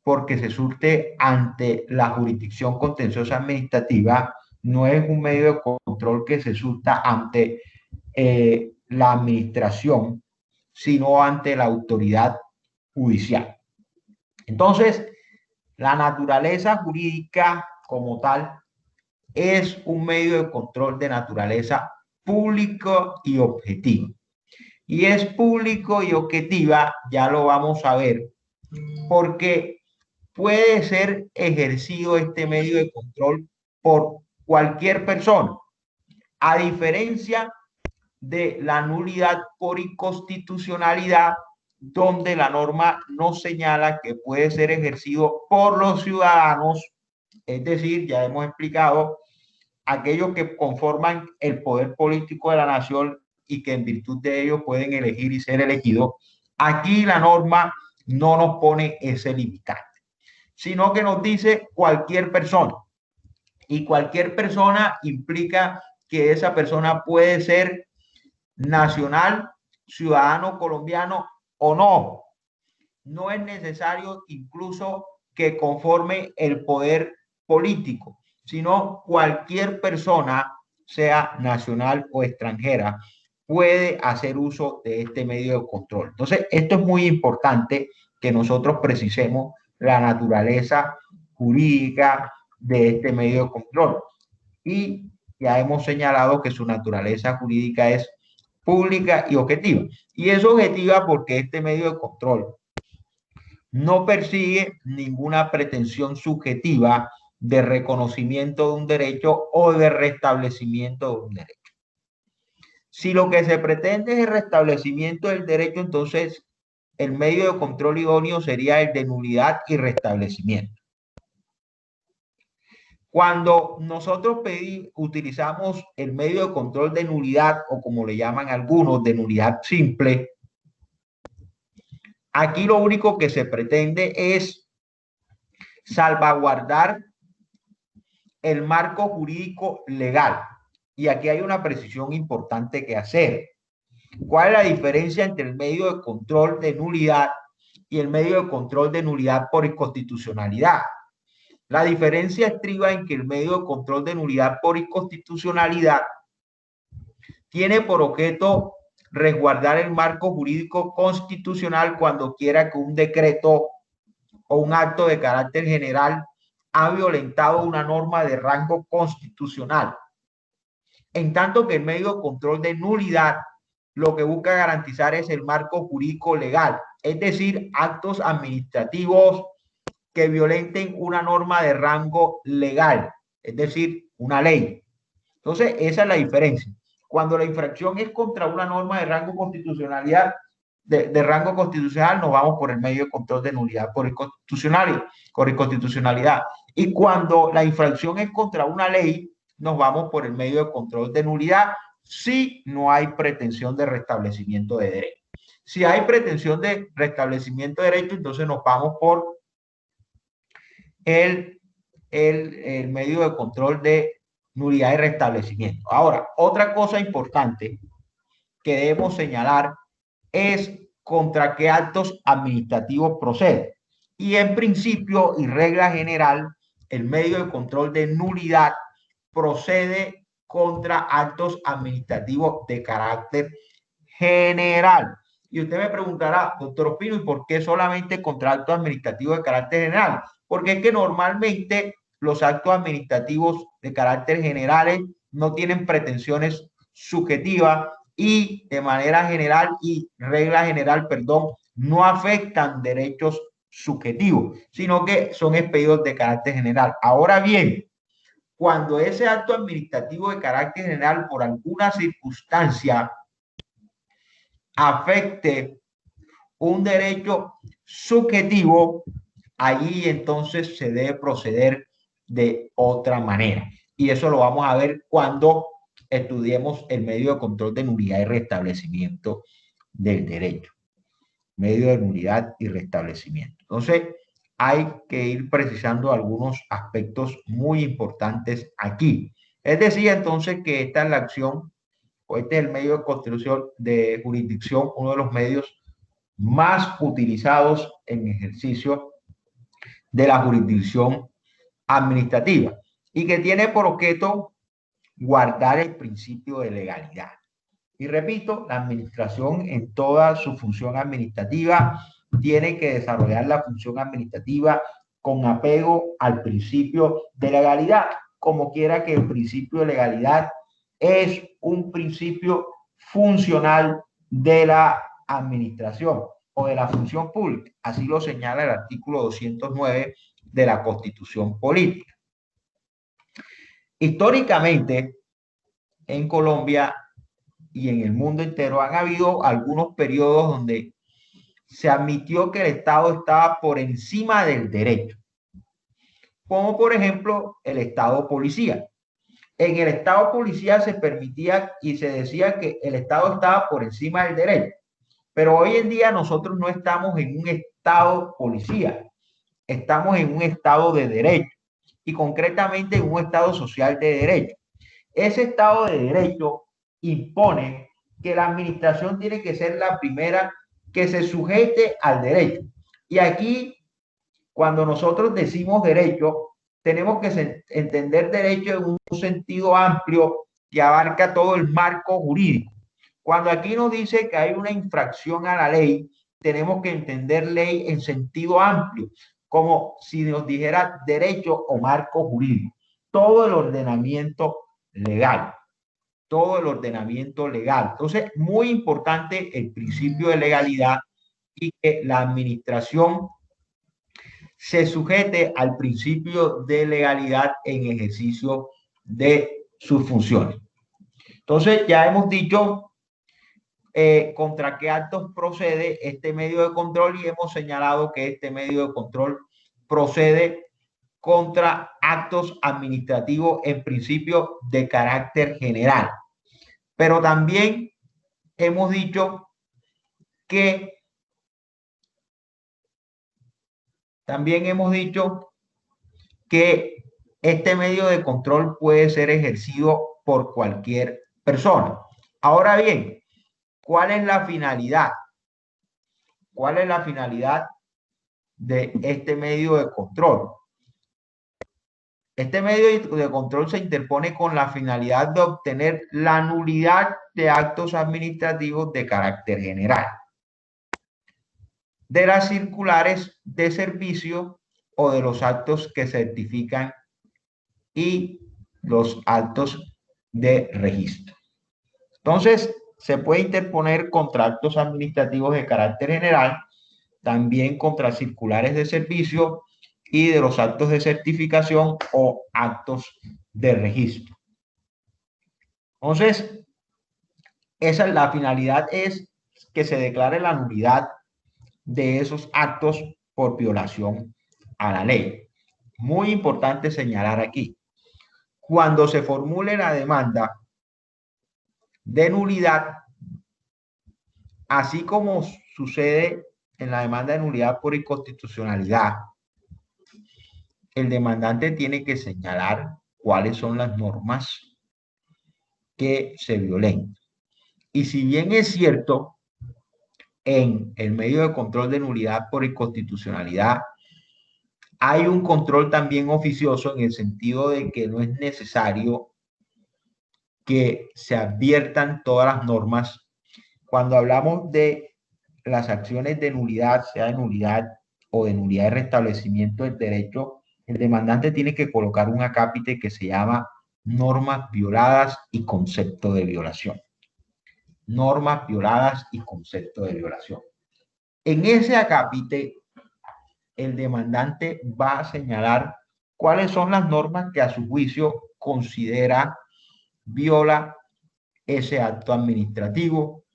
porque se surte ante la jurisdicción contenciosa administrativa, no es un medio de control que se surta ante la administración, sino ante la autoridad judicial. Entonces, la naturaleza jurídica como tal es un medio de control de naturaleza público y objetivo. Y es público y objetiva, ya lo vamos a ver, porque puede ser ejercido este medio de control por cualquier persona, a diferencia de la nulidad por inconstitucionalidad, donde la norma nos señala que puede ser ejercido por los ciudadanos, es decir, ya hemos explicado, aquellos que conforman el poder político de la nación y que en virtud de ello pueden elegir y ser elegidos. Aquí la norma no nos pone ese limitante, sino que nos dice cualquier persona. Y cualquier persona implica que esa persona puede ser nacional, ciudadano colombiano o no. No es necesario incluso que conforme el poder político, sino cualquier persona, sea nacional o extranjera, puede hacer uso de este medio de control. Entonces, esto es muy importante que nosotros precisemos la naturaleza jurídica de este medio de control. Y ya hemos señalado que su naturaleza jurídica es pública y objetiva. Y es objetiva porque este medio de control no persigue ninguna pretensión subjetiva de reconocimiento de un derecho o de restablecimiento de un derecho. Si lo que se pretende es el restablecimiento del derecho, entonces el medio de control idóneo sería el de nulidad y restablecimiento. Cuando nosotros utilizamos el medio de control de nulidad, o como le llaman algunos, de nulidad simple, aquí lo único que se pretende es salvaguardar el marco jurídico legal. Y aquí hay una precisión importante que hacer. ¿Cuál es la diferencia entre el medio de control de nulidad y el medio de control de nulidad por inconstitucionalidad? La diferencia estriba en que el medio de control de nulidad por inconstitucionalidad tiene por objeto resguardar el marco jurídico constitucional cuando quiera que un decreto o un acto de carácter general ha violentado una norma de rango constitucional. En tanto que el medio de control de nulidad lo que busca garantizar es el marco jurídico legal, es decir, actos administrativos que violenten una norma de rango legal, es decir, una ley. Entonces, esa es la diferencia. Cuando la infracción es contra una norma de rango constitucionalidad, de rango constitucional, nos vamos por el medio de control de nulidad por inconstitucionalidad. Y cuando la infracción es contra una ley, nos vamos por el medio de control de nulidad si no hay pretensión de restablecimiento de derecho. Si hay pretensión de restablecimiento de derecho, entonces nos vamos por el medio de control de nulidad y restablecimiento. Ahora, otra cosa importante que debemos señalar es contra qué actos administrativos procede. Y en principio y regla general, el medio de control de nulidad procede contra actos administrativos de carácter general. Y usted me preguntará, doctor Ospino, ¿y por qué solamente contra actos administrativos de carácter general? Porque es que normalmente los actos administrativos de carácter generales no tienen pretensiones subjetivas y de manera general y regla general, perdón, no afectan derechos subjetivos, sino que son expedidos de carácter general. Ahora bien, cuando ese acto administrativo de carácter general por alguna circunstancia afecte un derecho subjetivo, allí entonces se debe proceder de otra manera. Y eso lo vamos a ver cuando estudiemos el medio de control de nulidad y restablecimiento del derecho. Medio de nulidad y restablecimiento. Entonces, hay que ir precisando algunos aspectos muy importantes aquí. Es decir, entonces, que esta es la acción, o este es el medio de construcción de jurisdicción, uno de los medios más utilizados en ejercicio de la jurisdicción administrativa y que tiene por objeto guardar el principio de legalidad. Y repito, la administración en toda su función administrativa tiene que desarrollar la función administrativa con apego al principio de legalidad, como quiera que el principio de legalidad es un principio funcional de la administración o de la función pública. Así lo señala el artículo 209 de la Constitución Política. Históricamente, en Colombia y en el mundo entero han habido algunos periodos donde se admitió que el Estado estaba por encima del derecho, como por ejemplo el Estado policía. En el Estado policía se permitía y se decía que el Estado estaba por encima del derecho, pero hoy en día nosotros no estamos en un Estado policía, estamos en un Estado de derecho y concretamente en un Estado social de derecho. Ese Estado de derecho impone que la administración tiene que ser la primera que se sujete al derecho. Y aquí, cuando nosotros decimos derecho, tenemos que entender derecho en un sentido amplio que abarca todo el marco jurídico. Cuando aquí nos dice que hay una infracción a la ley, tenemos que entender ley en sentido amplio, como si nos dijera derecho o marco jurídico. Todo el ordenamiento legal. Todo el ordenamiento legal. Entonces, muy importante el principio de legalidad y que la administración se sujete al principio de legalidad en ejercicio de sus funciones. Entonces, ya hemos dicho contra qué actos procede este medio de control y hemos señalado que este medio de control procede contra actos administrativos en principio de carácter general. Pero también hemos dicho que este medio de control puede ser ejercido por cualquier persona. Ahora bien, ¿cuál es la finalidad? ¿Cuál es la finalidad de este medio de control? Este medio de control se interpone con la finalidad de obtener la nulidad de actos administrativos de carácter general, de las circulares de servicio o de los actos que certifican y los actos de registro. Entonces, se puede interponer contra actos administrativos de carácter general, también contra circulares de servicio y de los actos de certificación o actos de registro. Entonces, esa es la finalidad, es que se declare la nulidad de esos actos por violación a la ley. Muy importante señalar aquí, cuando se formule la demanda de nulidad, así como sucede en la demanda de nulidad por inconstitucionalidad, el demandante tiene que señalar cuáles son las normas que se violen. Y si bien es cierto, en el medio de control de nulidad por inconstitucionalidad, hay un control también oficioso en el sentido de que no es necesario que se adviertan todas las normas. Cuando hablamos de las acciones de nulidad, sea de nulidad o de nulidad de restablecimiento del derecho, el demandante tiene que colocar un acápite que se llama normas violadas y concepto de violación. Normas violadas y concepto de violación. En ese acápite, el demandante va a señalar cuáles son las normas que a su juicio considera viola ese acto administrativo,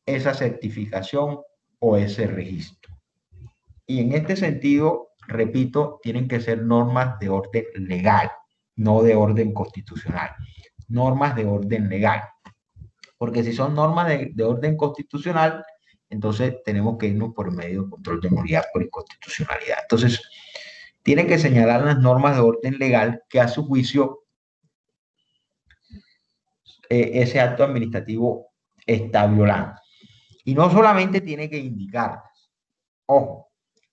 esa certificación o ese registro. Y en este sentido, repito, tienen que ser normas de orden legal, no de orden constitucional. Normas de orden legal. Porque si son normas de orden constitucional, entonces tenemos que irnos por medio de control de nulidad por inconstitucionalidad. Entonces, tienen que señalar las normas de orden legal que a su juicio ese acto administrativo está violando. Y no solamente tiene que indicarlas, ojo,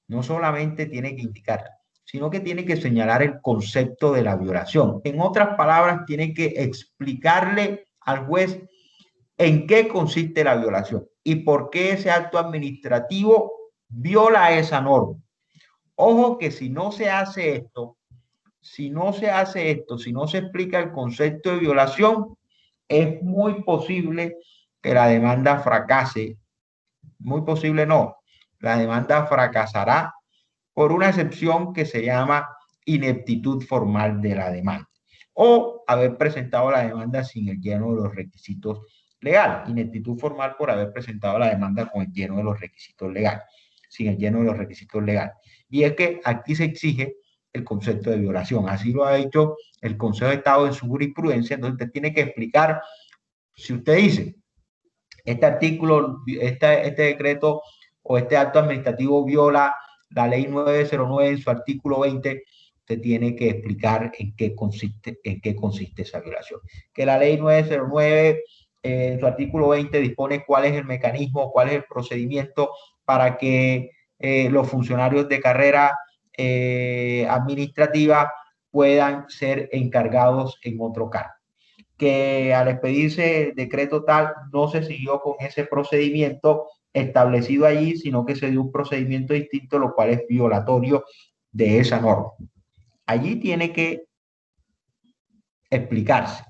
no solamente tiene que indicarlas, sino que tiene que señalar el concepto de la violación. En otras palabras, tiene que explicarle al juez en qué consiste la violación y por qué ese acto administrativo viola esa norma. Ojo que si no se hace esto, si no se explica el concepto de violación, es muy posible que la demanda fracase. Muy posible no. La demanda fracasará por una excepción que se llama ineptitud formal de la demanda o haber presentado la demanda sin el lleno de los requisitos legales. Ineptitud formal por haber presentado la demanda con el lleno de los requisitos legales, sin el lleno de los requisitos legales. Y es que aquí se exige el concepto de violación. Así lo ha dicho el Consejo de Estado en su jurisprudencia. Entonces usted tiene que explicar, si usted dice, este artículo, este decreto o este acto administrativo viola la ley 909 en su artículo 20, usted tiene que explicar en qué consiste esa violación. Que la ley 909 en su artículo 20 dispone cuál es el mecanismo, cuál es el procedimiento para que los funcionarios de carrera administrativa puedan ser encargados en otro cargo. Que al expedirse el decreto tal no se siguió con ese procedimiento establecido allí, sino que se dio un procedimiento distinto, lo cual es violatorio de esa norma. Allí tiene que explicarse.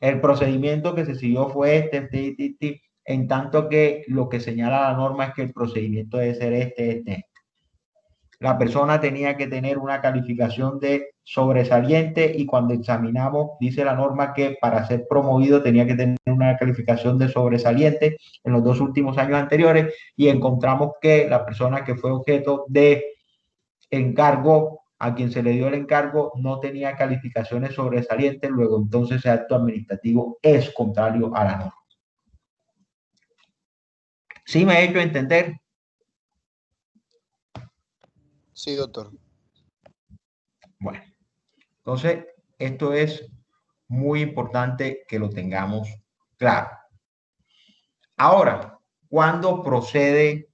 El procedimiento que se siguió fue este, en tanto que lo que señala la norma es que el procedimiento debe ser este. La persona tenía que tener una calificación de sobresaliente y cuando examinamos, dice la norma que para ser promovido tenía que tener una calificación de sobresaliente en los 2 últimos años anteriores y encontramos que la persona que fue objeto de encargo, a quien se le dio el encargo, no tenía calificaciones sobresalientes, luego entonces ese acto administrativo es contrario a la norma. ¿Sí me he hecho entender? Sí, doctor. Bueno, entonces esto es muy importante que lo tengamos claro. Ahora, ¿cuándo procede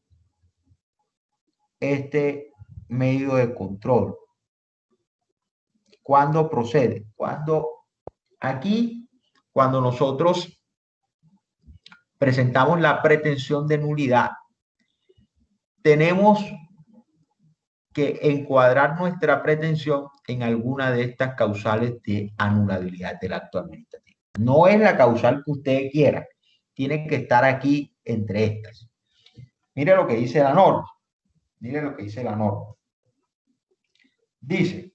este medio de control? ¿Cuándo procede? Cuando nosotros presentamos la pretensión de nulidad, tenemos que encuadrar nuestra pretensión en alguna de estas causales de anulabilidad del acto administrativo. No es la causal que usted quiera, tiene que estar aquí entre estas. Mire lo que dice la norma. Mire lo que dice la norma. Dice,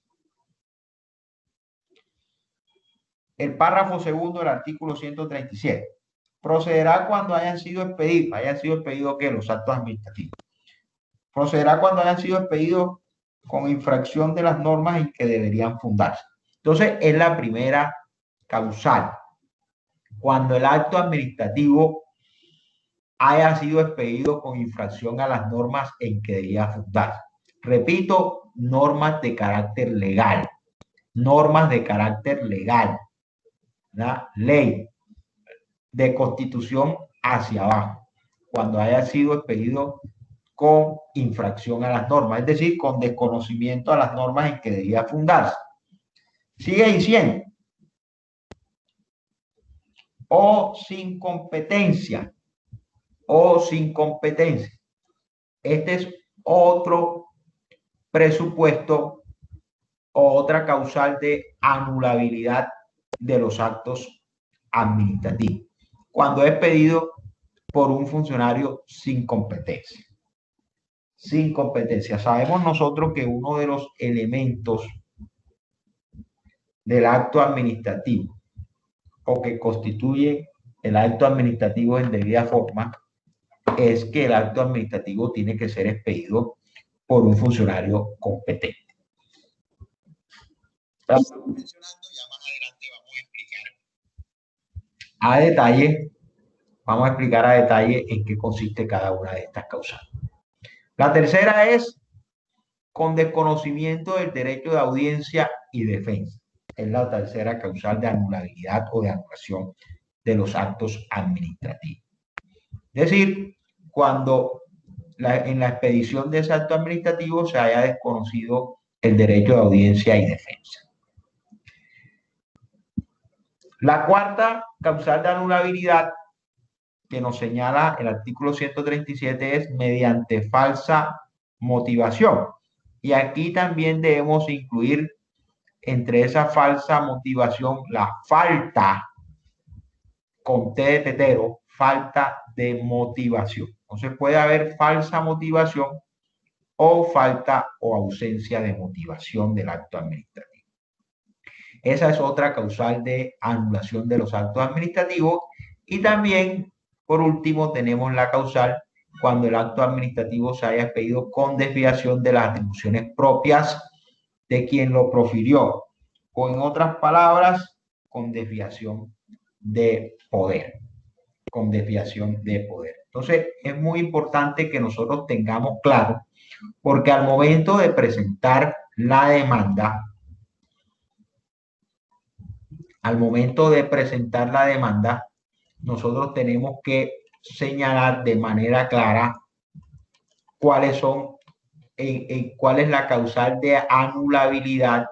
el párrafo segundo del artículo 137. Procederá cuando hayan sido expedidos, ¿qué? Los actos administrativos. Procederá cuando hayan sido expedidos con infracción de las normas en que deberían fundarse. Entonces, es la primera causal. Cuando el acto administrativo haya sido expedido con infracción a las normas en que debía fundarse. Repito, normas de carácter legal. Normas de carácter legal. ¿Verdad? Ley de constitución hacia abajo. Cuando haya sido expedido con infracción a las normas, es decir, con desconocimiento a las normas en que debía fundarse. Sigue diciendo, o sin competencia, Este es otro presupuesto o otra causal de anulabilidad de los actos administrativos, cuando es pedido por un funcionario sin competencia. sin competencia. Sabemos nosotros que uno de los elementos del acto administrativo o que constituye el acto administrativo en debida forma es que el acto administrativo tiene que ser expedido por un funcionario competente. Estamos mencionando, ya más adelante vamos a explicar a detalle en qué consiste cada una de estas causales. La tercera es con desconocimiento del derecho de audiencia y defensa. Es la tercera causal de anulabilidad o de anulación de los actos administrativos. Es decir, cuando en la expedición de ese acto administrativo se haya desconocido el derecho de audiencia y defensa. La cuarta causal de anulabilidad que nos señala el artículo 137 es mediante falsa motivación. Y aquí también debemos incluir entre esa falsa motivación la falta, con T de tetero, falta de motivación. Entonces puede haber falsa motivación o falta o ausencia de motivación del acto administrativo. Esa es otra causal de anulación de los actos administrativos. Y también, por último, tenemos la causal cuando el acto administrativo se haya expedido con desviación de las atribuciones propias de quien lo profirió, o en otras palabras, con desviación de poder. Con desviación de poder. Entonces, es muy importante que nosotros tengamos claro, porque al momento de presentar la demanda, nosotros tenemos que señalar de manera clara cuál es la causal de anulabilidad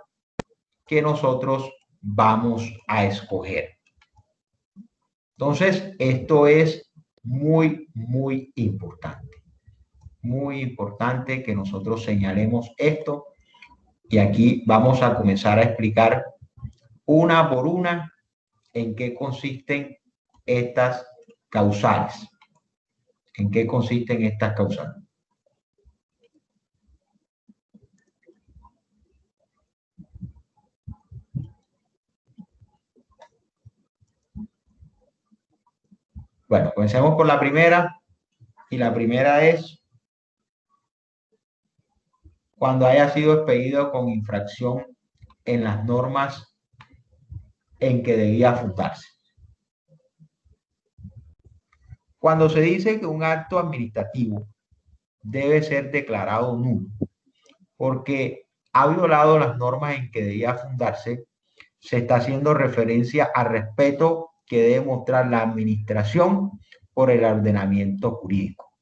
que nosotros vamos a escoger. Entonces, esto es muy, muy importante. Muy importante que nosotros señalemos esto. Y aquí vamos a comenzar a explicar una por una en qué consisten estas causales. ¿En qué consisten estas causales? Bueno, comencemos por la primera. Y la primera es cuando haya sido expedido con infracción en las normas en que debía fundarse. Cuando se dice que un acto administrativo debe ser declarado nulo porque ha violado las normas en que debía fundarse, se está haciendo referencia al respeto que debe mostrar la administración por el ordenamiento jurídico.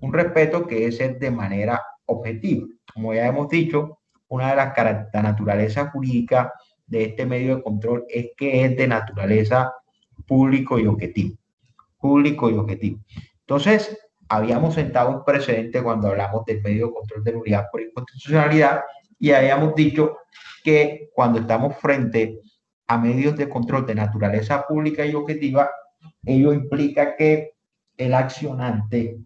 Un respeto que debe ser de manera objetiva. Como ya hemos dicho, una de las características de naturaleza jurídica de este medio de control es que es de naturaleza público y objetivo. Público y objetivo. Entonces, habíamos sentado un precedente cuando hablamos del medio de control de nulidad por inconstitucionalidad y habíamos dicho que cuando estamos frente a medios de control de naturaleza pública y objetiva, ello implica que el accionante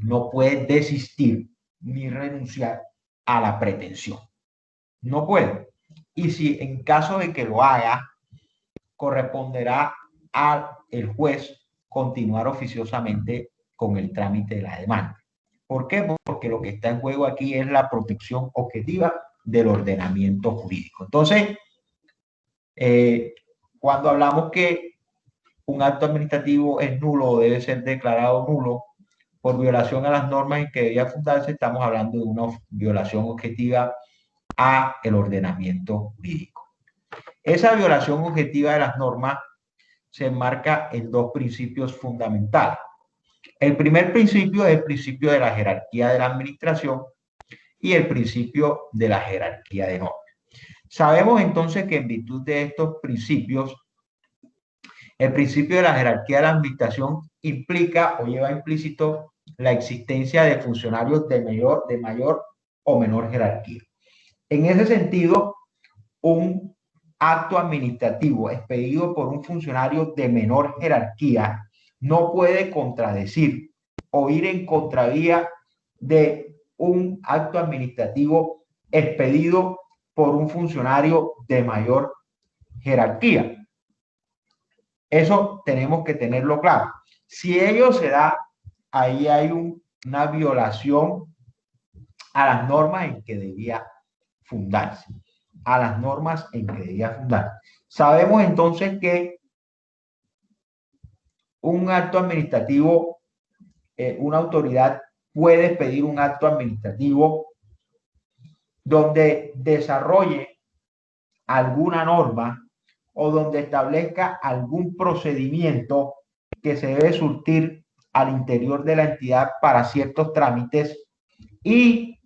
no puede desistir ni renunciar a la pretensión. No puede. Y si en caso de que lo haga, corresponderá al juez continuar oficiosamente con el trámite de la demanda. ¿Por qué? Porque lo que está en juego aquí es la protección objetiva del ordenamiento jurídico. Entonces, cuando hablamos que un acto administrativo es nulo o debe ser declarado nulo por violación a las normas en que debía fundarse, estamos hablando de una violación objetiva a el ordenamiento jurídico. Esa violación objetiva de las normas se enmarca en dos principios fundamentales. El primer principio es el principio de la jerarquía de la administración y el principio de la jerarquía de normas. Sabemos entonces que en virtud de estos principios, el principio de la jerarquía de la administración implica o lleva implícito la existencia de funcionarios de mayor o menor jerarquía. En ese sentido, un acto administrativo expedido por un funcionario de menor jerarquía no puede contradecir o ir en contravía de un acto administrativo expedido por un funcionario de mayor jerarquía. Eso tenemos que tenerlo claro. Si ello se da, ahí hay una violación a las normas en que debía fundarse. A las normas en que debía fundarse. Sabemos entonces que un acto administrativo, una autoridad puede pedir un acto administrativo donde desarrolle alguna norma o donde establezca algún procedimiento que se debe surtir al interior de la entidad para ciertos trámites, y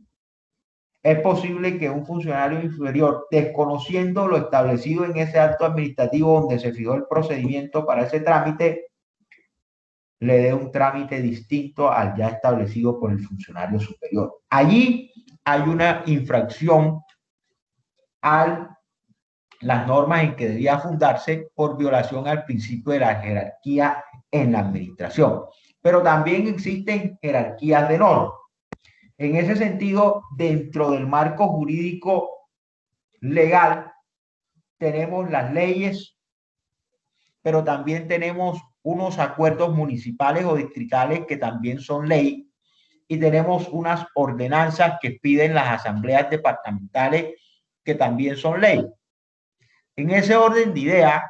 es posible que un funcionario inferior, desconociendo lo establecido en ese acto administrativo donde se fijó el procedimiento para ese trámite, le dé un trámite distinto al ya establecido por el funcionario superior. Allí hay una infracción a las normas en que debía fundarse por violación al principio de la jerarquía en la administración. Pero también existen jerarquías de normas. En ese sentido, dentro del marco jurídico legal, tenemos las leyes, pero también tenemos unos acuerdos municipales o distritales que también son ley, y tenemos unas ordenanzas que piden las asambleas departamentales que también son ley. En ese orden de ideas,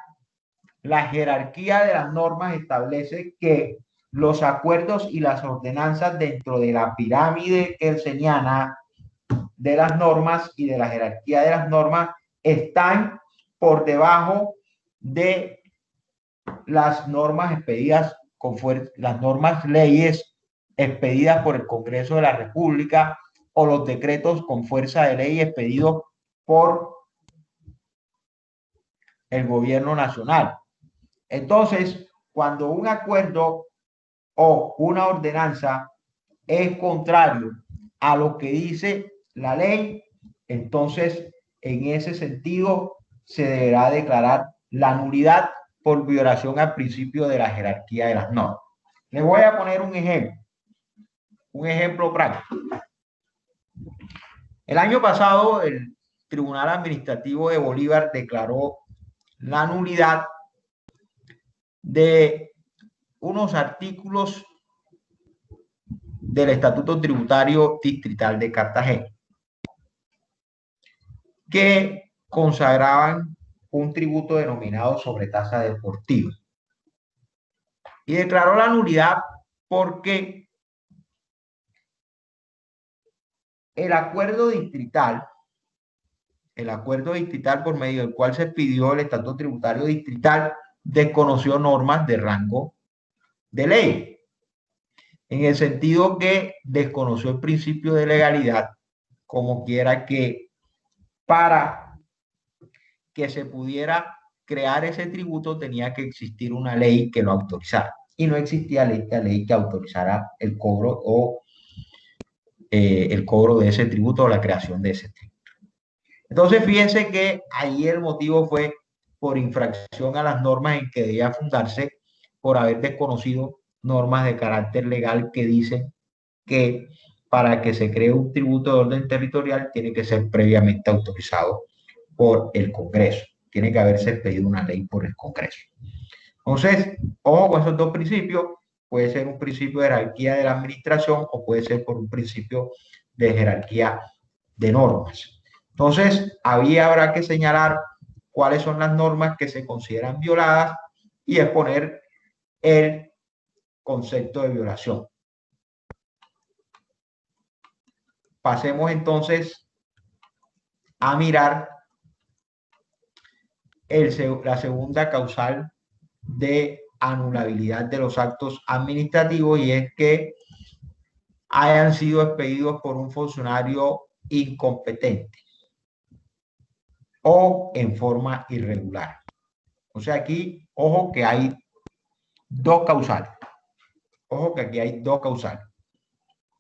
la jerarquía de las normas establece que los acuerdos y las ordenanzas dentro de la pirámide kelseniana de las normas y de la jerarquía de las normas están por debajo de las normas expedidas con fuerza, las normas leyes expedidas por el Congreso de la República o los decretos con fuerza de ley expedidos por el gobierno nacional. Entonces, cuando un acuerdo o una ordenanza es contrario a lo que dice la ley, entonces en ese sentido se deberá declarar la nulidad por violación al principio de la jerarquía de las normas. Les voy a poner un ejemplo práctico. El año pasado el Tribunal Administrativo de Bolívar declaró la nulidad de unos artículos del Estatuto Tributario Distrital de Cartagena que consagraban un tributo denominado sobretasa deportiva, y declaró la nulidad porque el acuerdo distrital por medio del cual se expidió el Estatuto Tributario Distrital desconoció normas de rango de ley, en el sentido que desconoció el principio de legalidad, como quiera que para que se pudiera crear ese tributo tenía que existir una ley que lo autorizara, y no existía ley que autorizara el cobro o el cobro de ese tributo o la creación de ese tributo. Entonces, fíjense que ahí el motivo fue por infracción a las normas en que debía fundarse, por haber desconocido normas de carácter legal que dicen que para que se cree un tributo de orden territorial tiene que ser previamente autorizado por el Congreso. Tiene que haberse expedido una ley por el Congreso. Entonces, ojo con esos dos principios. Puede ser un principio de jerarquía de la administración o puede ser por un principio de jerarquía de normas. Entonces, habrá que señalar cuáles son las normas que se consideran violadas y exponer el concepto de violación. Pasemos entonces a mirar la segunda causal de anulabilidad de los actos administrativos, y es que hayan sido expedidos por un funcionario incompetente o en forma irregular. O sea, aquí, ojo que hay dos causales. Ojo que aquí hay dos causales.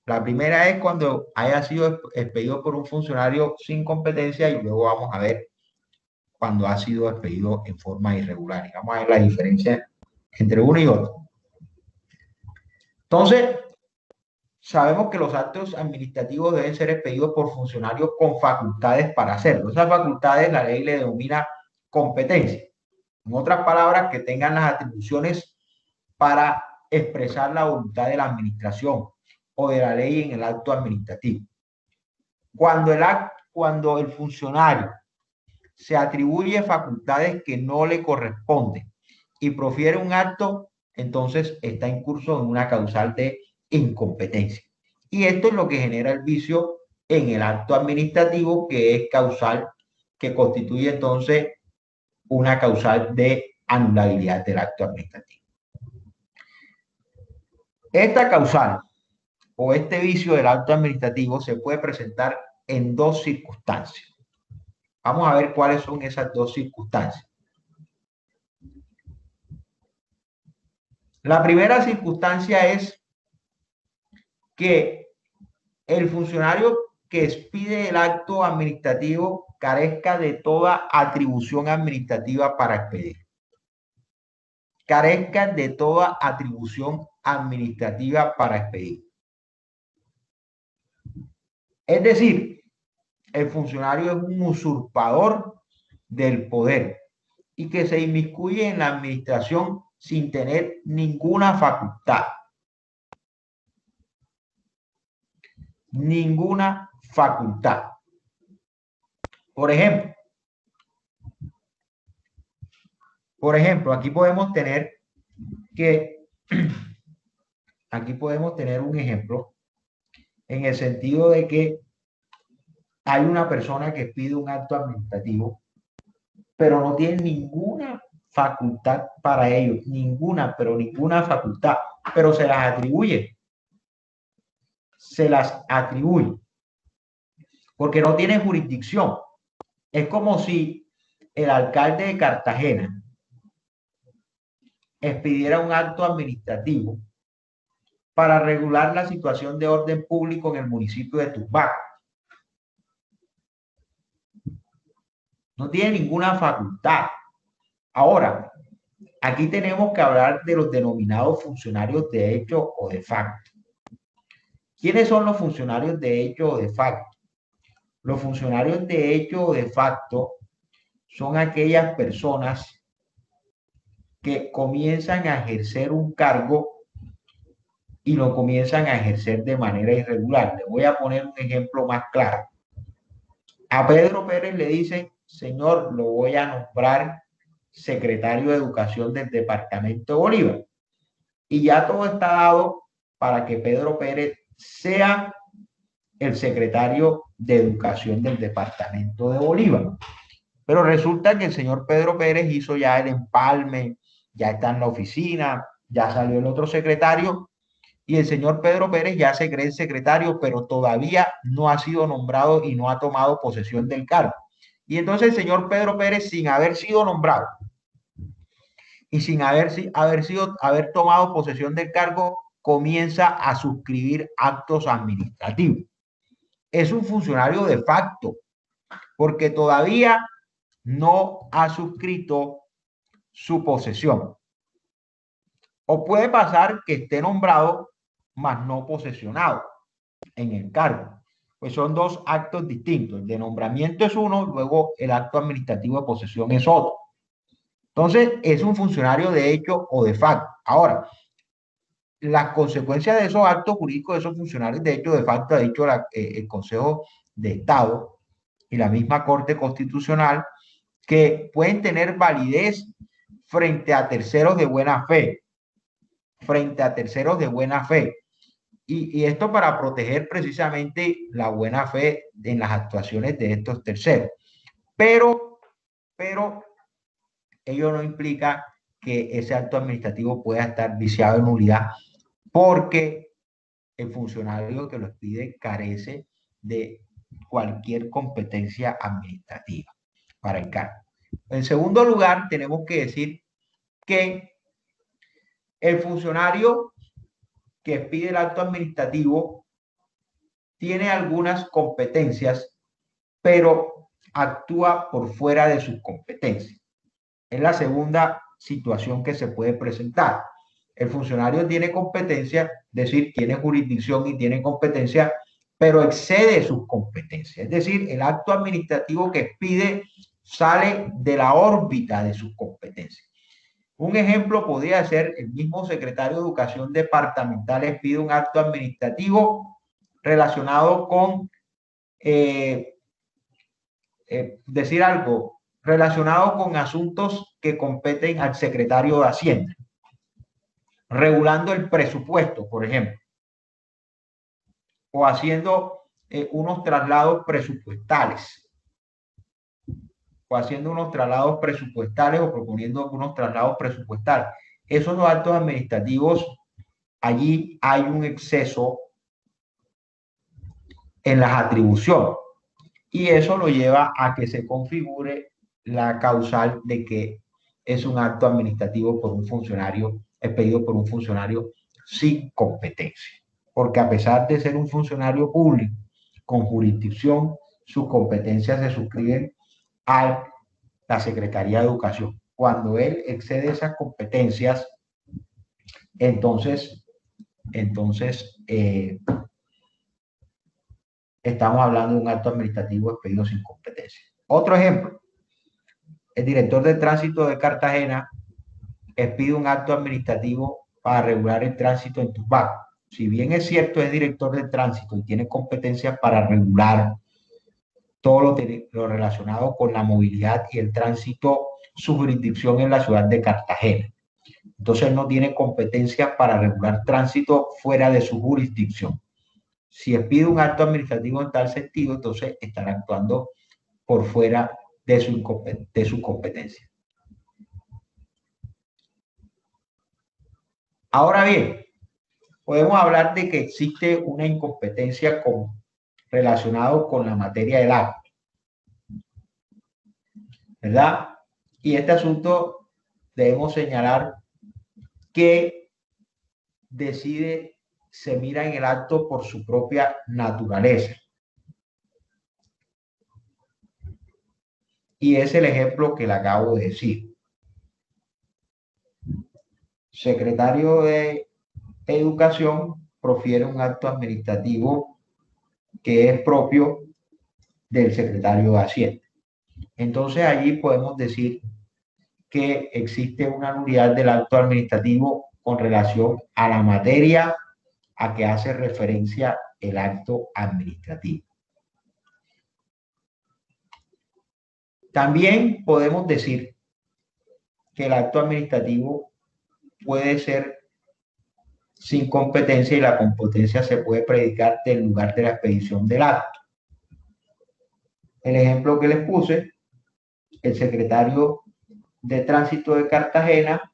La primera es cuando haya sido expedido por un funcionario sin competencia, y luego vamos a ver cuando ha sido expedido en forma irregular. Y vamos a ver la diferencia entre uno y otro. Entonces, sabemos que los actos administrativos deben ser expedidos por funcionarios con facultades para hacerlo. Esas facultades la ley le denomina competencia. En otras palabras, que tengan las atribuciones para expresar la voluntad de la administración o de la ley en el acto administrativo. Cuando el funcionario se atribuye facultades que no le corresponden y profiere un acto, entonces está incurso en una causal de incompetencia. Y esto es lo que genera el vicio en el acto administrativo, que es causal, que constituye entonces una causal de anulabilidad del acto administrativo. Esta causal o este vicio del acto administrativo se puede presentar en dos circunstancias. Vamos a ver cuáles son esas dos circunstancias. La primera circunstancia es que el funcionario que expide el acto administrativo carezca de toda atribución administrativa para expedir. Carezca de toda atribución administrativa para expedir. Es decir, el funcionario es un usurpador del poder y que se inmiscuye en la administración sin tener ninguna facultad. Ninguna facultad. Por ejemplo, aquí podemos tener un ejemplo en el sentido de que hay una persona que pide un acto administrativo, pero no tiene ninguna facultad para ello, ninguna facultad, pero se las atribuye. Se las atribuye, porque no tiene jurisdicción. Es como si el alcalde de Cartagena expidiera un acto administrativo para regular la situación de orden público en el municipio de Turbaco. No tiene ninguna facultad. Ahora, aquí tenemos que hablar de los denominados funcionarios de hecho o de facto. ¿Quiénes son los funcionarios de hecho o de facto? Los funcionarios de hecho o de facto son aquellas personas que comienzan a ejercer un cargo y lo comienzan a ejercer de manera irregular. Le voy a poner un ejemplo más claro. A Pedro Pérez le dicen: señor, lo voy a nombrar secretario de Educación del departamento de Bolívar. Y ya todo está dado para que Pedro Pérez sea el secretario de Educación del departamento de Bolívar. Pero resulta que el señor Pedro Pérez hizo ya el empalme, ya está en la oficina, ya salió el otro secretario y el señor Pedro Pérez ya se cree el secretario, pero todavía no ha sido nombrado y no ha tomado posesión del cargo. Y entonces el señor Pedro Pérez, sin haber sido nombrado y sin haber tomado posesión del cargo, comienza a suscribir actos administrativos. Es un funcionario de facto, porque todavía no ha suscrito su posesión. O puede pasar que esté nombrado, mas no posesionado en el cargo. Pues son dos actos distintos. El de nombramiento es uno, luego el acto administrativo de posesión es otro. Entonces, es un funcionario de hecho o de facto. Ahora, las consecuencias de esos actos jurídicos de esos funcionarios de hecho o de facto, ha dicho el Consejo de Estado y la misma Corte Constitucional, que pueden tener validez frente a terceros de buena fe. Frente a terceros de buena fe. Y esto para proteger precisamente la buena fe en las actuaciones de estos terceros. Pero ello no implica que ese acto administrativo pueda estar viciado en nulidad, porque el funcionario que lo expide carece de cualquier competencia administrativa para el cargo. En segundo lugar, tenemos que decir que el funcionario que expide el acto administrativo tiene algunas competencias, pero actúa por fuera de sus competencias. Es la segunda situación que se puede presentar. El funcionario tiene competencia, es decir, tiene jurisdicción y tiene competencia, pero excede sus competencias. Es decir, el acto administrativo que expide sale de la órbita de sus competencias. Un ejemplo podría ser el mismo secretario de Educación departamental expide un acto administrativo relacionado con, decir algo, relacionado con asuntos que competen al secretario de Hacienda, regulando el presupuesto, por ejemplo, o haciendo unos traslados presupuestales, o proponiendo unos traslados presupuestales. Esos dos actos administrativos, allí hay un exceso en las atribuciones y eso lo lleva a que se configure la causal de que es un acto administrativo por un funcionario, expedido por un funcionario sin competencia, porque a pesar de ser un funcionario público con jurisdicción, sus competencias se suscriben a la Secretaría de Educación. Cuando él excede esas competencias, entonces estamos hablando de un acto administrativo expedido sin competencia. Otro ejemplo, el director de tránsito de Cartagena expide un acto administrativo para regular el tránsito en Tupac. Si bien es cierto, es director de tránsito y tiene competencias para regular todo lo relacionado con la movilidad y el tránsito, su jurisdicción en la ciudad de Cartagena. Entonces no tiene competencias para regular tránsito fuera de su jurisdicción. Si expide un acto administrativo en tal sentido, entonces estará actuando por fuera de su competencia. Ahora bien, podemos hablar de que existe una incompetencia relacionada con la materia del acto, ¿verdad? Y este asunto debemos señalar que se mira en el acto por su propia naturaleza. Y es el ejemplo que le acabo de decir. Secretario de Educación profiere un acto administrativo que es propio del secretario de Hacienda. Entonces allí podemos decir que existe una nulidad del acto administrativo con relación a la materia a que hace referencia el acto administrativo. También podemos decir que el acto administrativo puede ser sin competencia y la competencia se puede predicar del lugar de la expedición del acto. El ejemplo que les puse, el secretario de Tránsito de Cartagena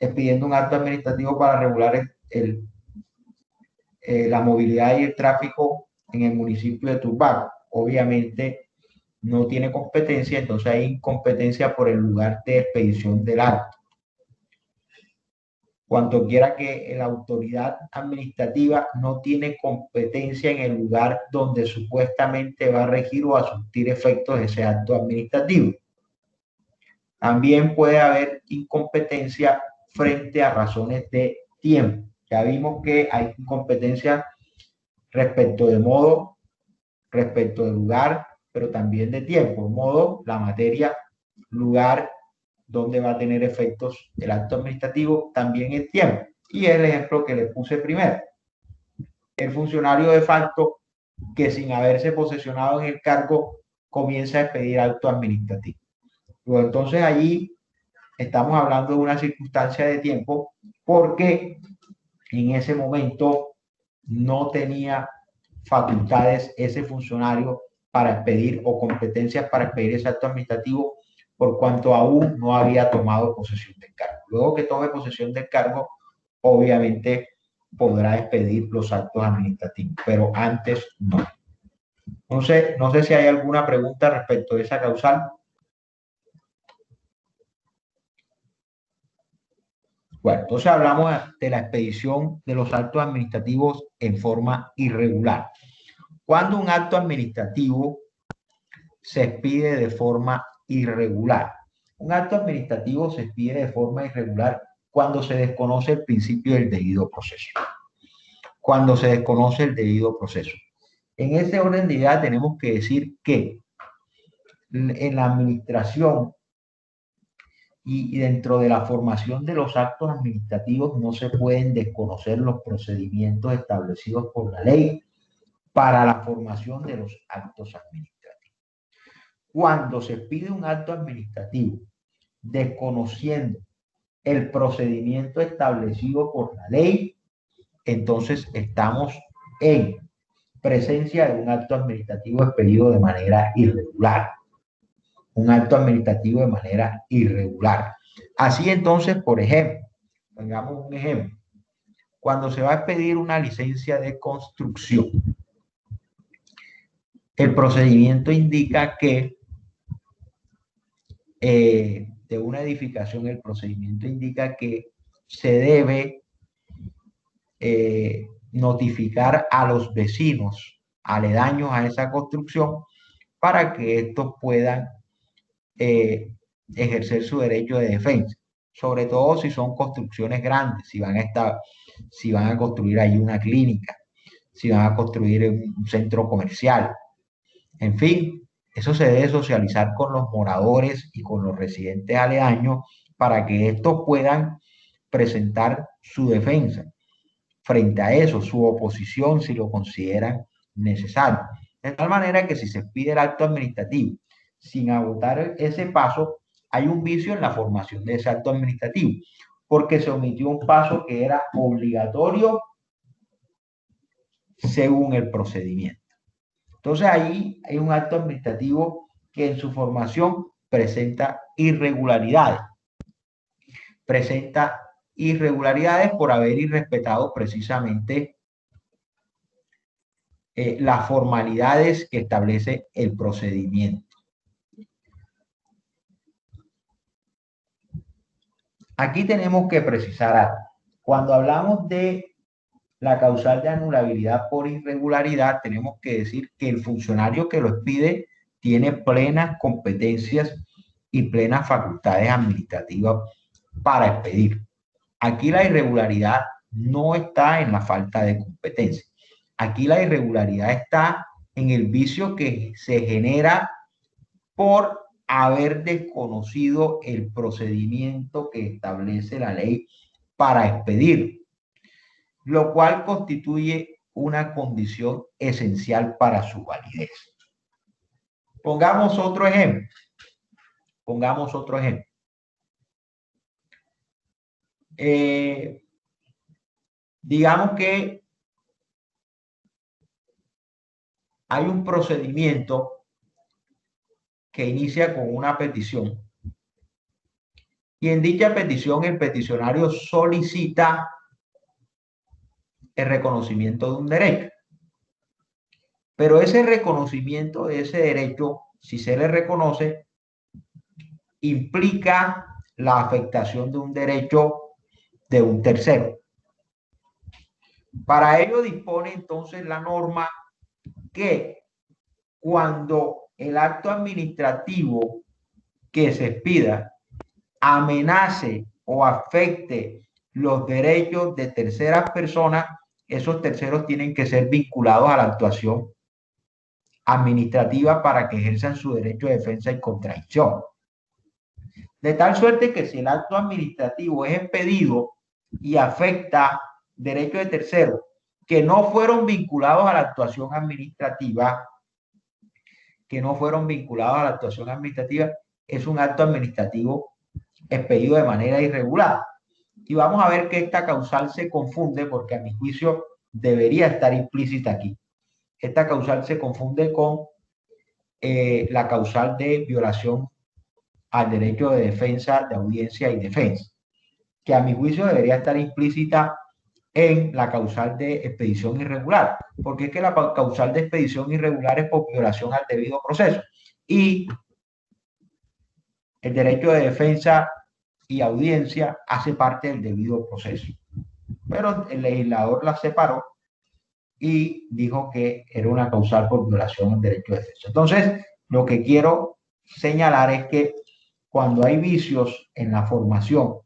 expidiendo un acto administrativo para regular la movilidad y el tráfico en el municipio de Turbaco. Obviamente no tiene competencia, entonces hay incompetencia por el lugar de expedición del acto. Cuanto quiera que la autoridad administrativa no tiene competencia en el lugar donde supuestamente va a regir o a surtir efectos de ese acto administrativo. También puede haber incompetencia frente a razones de tiempo. Ya vimos que hay incompetencia respecto de modo, respecto de lugar, pero también de tiempo. Modo, la materia, lugar, donde va a tener efectos el acto administrativo, también el tiempo. Y es el ejemplo que le puse primero. El funcionario de facto que sin haberse posesionado en el cargo comienza a expedir acto administrativo. Luego, entonces allí estamos hablando de una circunstancia de tiempo porque en ese momento no tenía facultades ese funcionario para expedir o competencias para expedir ese acto administrativo por cuanto aún no había tomado posesión del cargo. Luego que tome posesión del cargo, obviamente podrá expedir los actos administrativos, pero antes no. Entonces, no sé si hay alguna pregunta respecto a esa causal. Bueno, entonces hablamos de la expedición de los actos administrativos en forma irregular. Cuando un acto administrativo se expide de forma irregular. Un acto administrativo se expide de forma irregular cuando se desconoce el principio del debido proceso. Cuando se desconoce el debido proceso. En ese orden de ideas tenemos que decir que en la administración y dentro de la formación de los actos administrativos no se pueden desconocer los procedimientos establecidos por la ley para la formación de los actos administrativos. Cuando se pide un acto administrativo desconociendo el procedimiento establecido por la ley, entonces estamos en presencia de un acto administrativo expedido de manera irregular. Un acto administrativo de manera irregular. Así entonces, por ejemplo, pongamos un ejemplo. Cuando se va a expedir una licencia de construcción, el procedimiento indica que de una edificación, el procedimiento indica que se debe notificar a los vecinos aledaños a esa construcción para que estos puedan ejercer su derecho de defensa, sobre todo si son construcciones grandes, si van a construir ahí una clínica, si van a construir un centro comercial, en fin, eso se debe socializar con los moradores y con los residentes aledaños para que estos puedan presentar su defensa frente a eso, su oposición si lo consideran necesario. De tal manera que si se pide el acto administrativo sin agotar ese paso, hay un vicio en la formación de ese acto administrativo, porque se omitió un paso que era obligatorio según el procedimiento. Entonces ahí hay un acto administrativo que en su formación presenta irregularidades. Presenta irregularidades por haber irrespetado precisamente las formalidades que establece el procedimiento. Aquí tenemos que precisar algo. Cuando hablamos de la causal de anulabilidad por irregularidad, tenemos que decir que el funcionario que lo expide tiene plenas competencias y plenas facultades administrativas para expedir. Aquí la irregularidad no está en la falta de competencia. Aquí la irregularidad está en el vicio que se genera por haber desconocido el procedimiento que establece la ley para expedir, lo cual constituye una condición esencial para su validez. Pongamos otro ejemplo. Digamos que hay un procedimiento que inicia con una petición y en dicha petición el peticionario solicita el reconocimiento de un derecho. Pero ese reconocimiento de ese derecho, si se le reconoce, implica la afectación de un derecho de un tercero. Para ello dispone entonces la norma que cuando el acto administrativo que se expida amenace o afecte los derechos de terceras personas, esos terceros tienen que ser vinculados a la actuación administrativa para que ejerzan su derecho de defensa y contradicción. De tal suerte que si el acto administrativo es expedido y afecta derechos de terceros que no fueron vinculados a la actuación administrativa, es un acto administrativo expedido de manera irregular. Y vamos a ver que esta causal se confunde, porque a mi juicio debería estar implícita aquí. Esta causal se confunde con la causal de violación al derecho de defensa, de audiencia y defensa, que a mi juicio debería estar implícita en la causal de expedición irregular, porque es que la causal de expedición irregular es por violación al debido proceso y el derecho de defensa y audiencia hace parte del debido proceso. Pero el legislador la separó y dijo que era una causal por violación al derecho de defensa. Entonces, lo que quiero señalar es que cuando hay vicios en la formación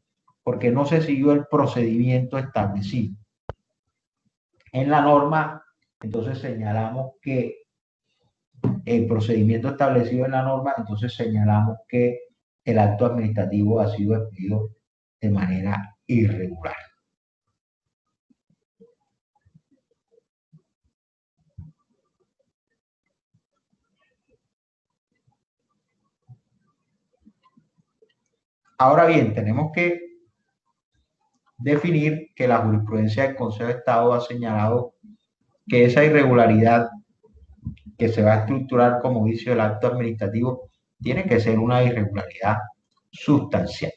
porque no se siguió el procedimiento establecido. En la norma, entonces señalamos que el procedimiento establecido en la norma, entonces señalamos que el acto administrativo ha sido expedido de manera irregular. Ahora bien, tenemos que definir que la jurisprudencia del Consejo de Estado ha señalado que esa irregularidad que se va a estructurar como vicio del acto administrativo tiene que ser una irregularidad sustancial.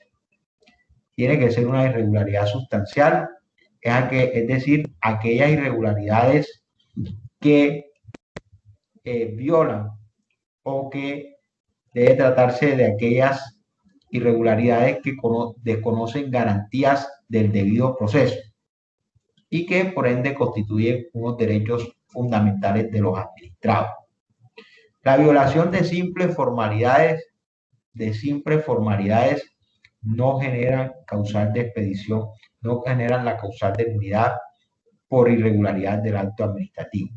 Tiene que ser una irregularidad sustancial, es decir, aquellas irregularidades que violan o que debe tratarse de aquellas irregularidades que desconocen garantías del debido proceso y que por ende constituyen unos derechos fundamentales de los administrados. La violación de simples formalidades no generan causal de expedición, no generan la causal de nulidad por irregularidad del acto administrativo.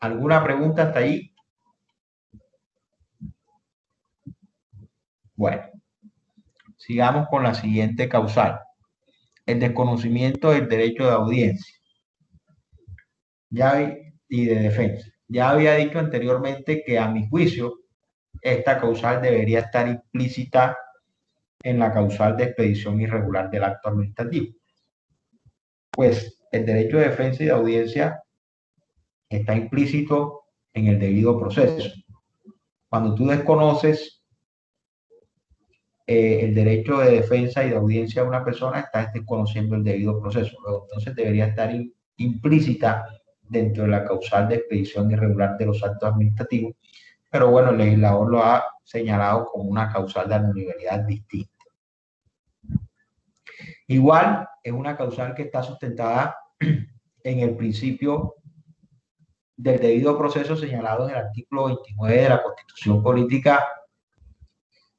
¿Alguna pregunta hasta ahí? Bueno, sigamos con la siguiente causal. El desconocimiento del derecho de audiencia y de defensa. Ya había dicho anteriormente que a mi juicio esta causal debería estar implícita en la causal de expedición irregular del acto administrativo. Pues el derecho de defensa y de audiencia está implícito en el debido proceso. Cuando tú desconoces el derecho de defensa y de audiencia de una persona, estás desconociendo el debido proceso. Luego, entonces debería estar implícita dentro de la causal de expedición irregular de los actos administrativos, pero bueno, el legislador lo ha señalado como una causal de nulidad distinta. Igual es una causal que está sustentada en el principio del debido proceso señalado en el artículo 29 de la Constitución Política,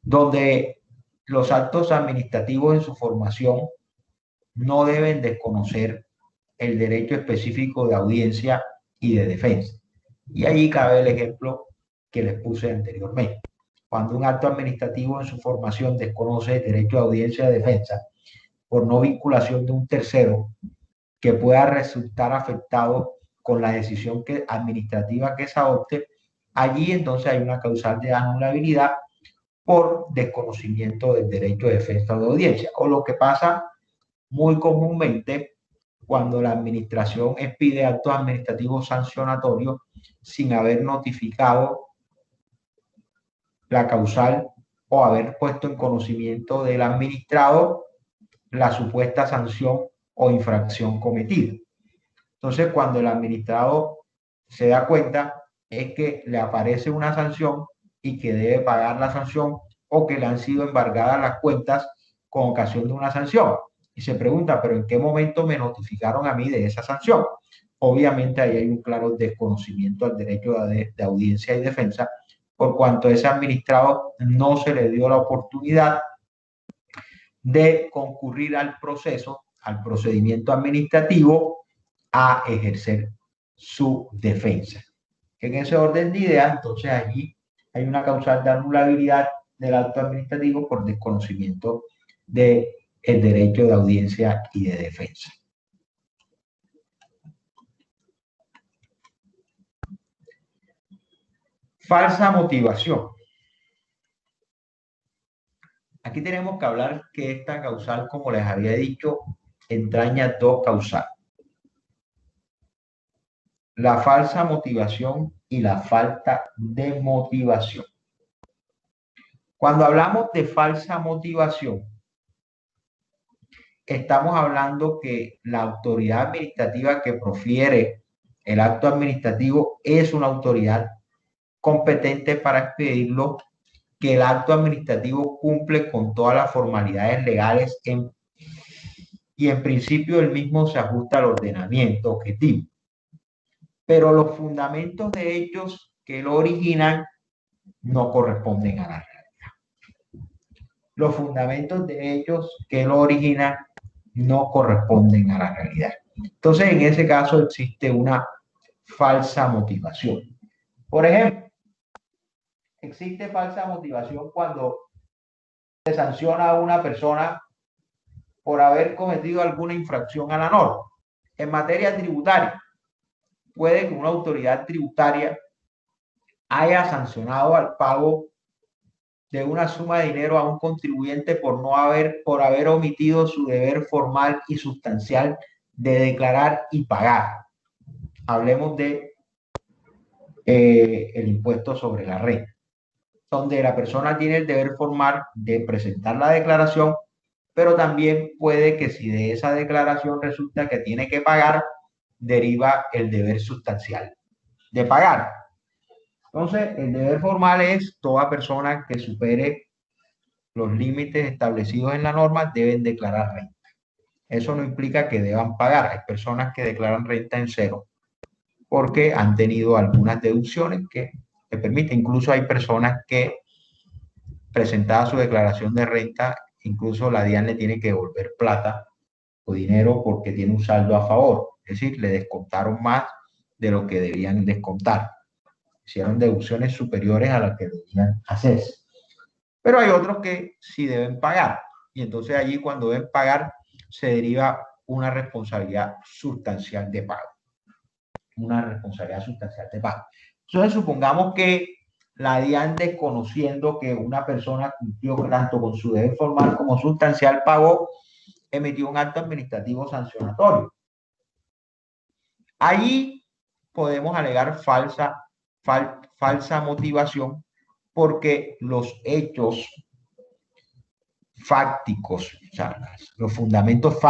donde los actos administrativos en su formación no deben desconocer el derecho específico de audiencia y de defensa. Y allí cabe el ejemplo que les puse anteriormente. Cuando un acto administrativo en su formación desconoce el derecho de audiencia y de defensa por no vinculación de un tercero que pueda resultar afectado con la decisión administrativa que se adopte, allí entonces hay una causal de anulabilidad por desconocimiento del derecho de defensa o de audiencia, o lo que pasa muy comúnmente cuando la administración expide actos administrativos sancionatorios sin haber notificado la causal o haber puesto en conocimiento del administrado la supuesta sanción o infracción cometida. Entonces, cuando el administrado se da cuenta es que le aparece una sanción y que debe pagar la sanción o que le han sido embargadas las cuentas con ocasión de una sanción. Y se pregunta, ¿pero en qué momento me notificaron a mí de esa sanción? Obviamente ahí hay un claro desconocimiento al derecho de audiencia y defensa, por cuanto a ese administrado no se le dio la oportunidad de concurrir al proceso, al procedimiento administrativo, a ejercer su defensa. En ese orden de ideas, entonces allí hay una causal de anulabilidad del acto administrativo por desconocimiento del derecho de audiencia y de defensa. Falsa motivación. Aquí tenemos que hablar que esta causal, como les había dicho, entraña dos causales. La falsa motivación y la falta de motivación. Cuando hablamos de falsa motivación, estamos hablando que la autoridad administrativa que profiere el acto administrativo es una autoridad competente para expedirlo, que el acto administrativo cumple con todas las formalidades legales y en principio el mismo se ajusta al ordenamiento objetivo. Pero los fundamentos de hechos que lo originan no corresponden a la realidad. los fundamentos de hechos que lo originan no corresponden a la realidad. Entonces, en ese caso existe una falsa motivación. Por ejemplo, existe falsa motivación cuando se sanciona a una persona por haber cometido alguna infracción a la norma. En materia tributaria, puede que una autoridad tributaria haya sancionado al pago de una suma de dinero a un contribuyente por haber omitido su deber formal y sustancial de declarar y pagar. Hablemos de el impuesto sobre la renta, donde la persona tiene el deber formal de presentar la declaración, pero también puede que si de esa declaración resulta que tiene que pagar, deriva el deber sustancial de pagar. Entonces, el deber formal es toda persona que supere los límites establecidos en la norma deben declarar renta. Eso no implica que deban pagar. Hay personas que declaran renta en cero porque han tenido algunas deducciones que les permiten. Incluso hay personas que presentada su declaración de renta, incluso la DIAN le tiene que devolver plata o dinero porque tiene un saldo a favor. Es decir, le descontaron más de lo que debían descontar. Hicieron deducciones superiores a las que debían hacerse. Pero hay otros que sí deben pagar. Y entonces allí cuando deben pagar se deriva una responsabilidad sustancial de pago. Una responsabilidad sustancial de pago. Entonces supongamos que la DIAN, desconociendo que una persona cumplió tanto con su deber formal como sustancial, pagó, emitió un acto administrativo sancionatorio. Allí podemos alegar falsa motivación porque los hechos fácticos, o sea, los fundamentos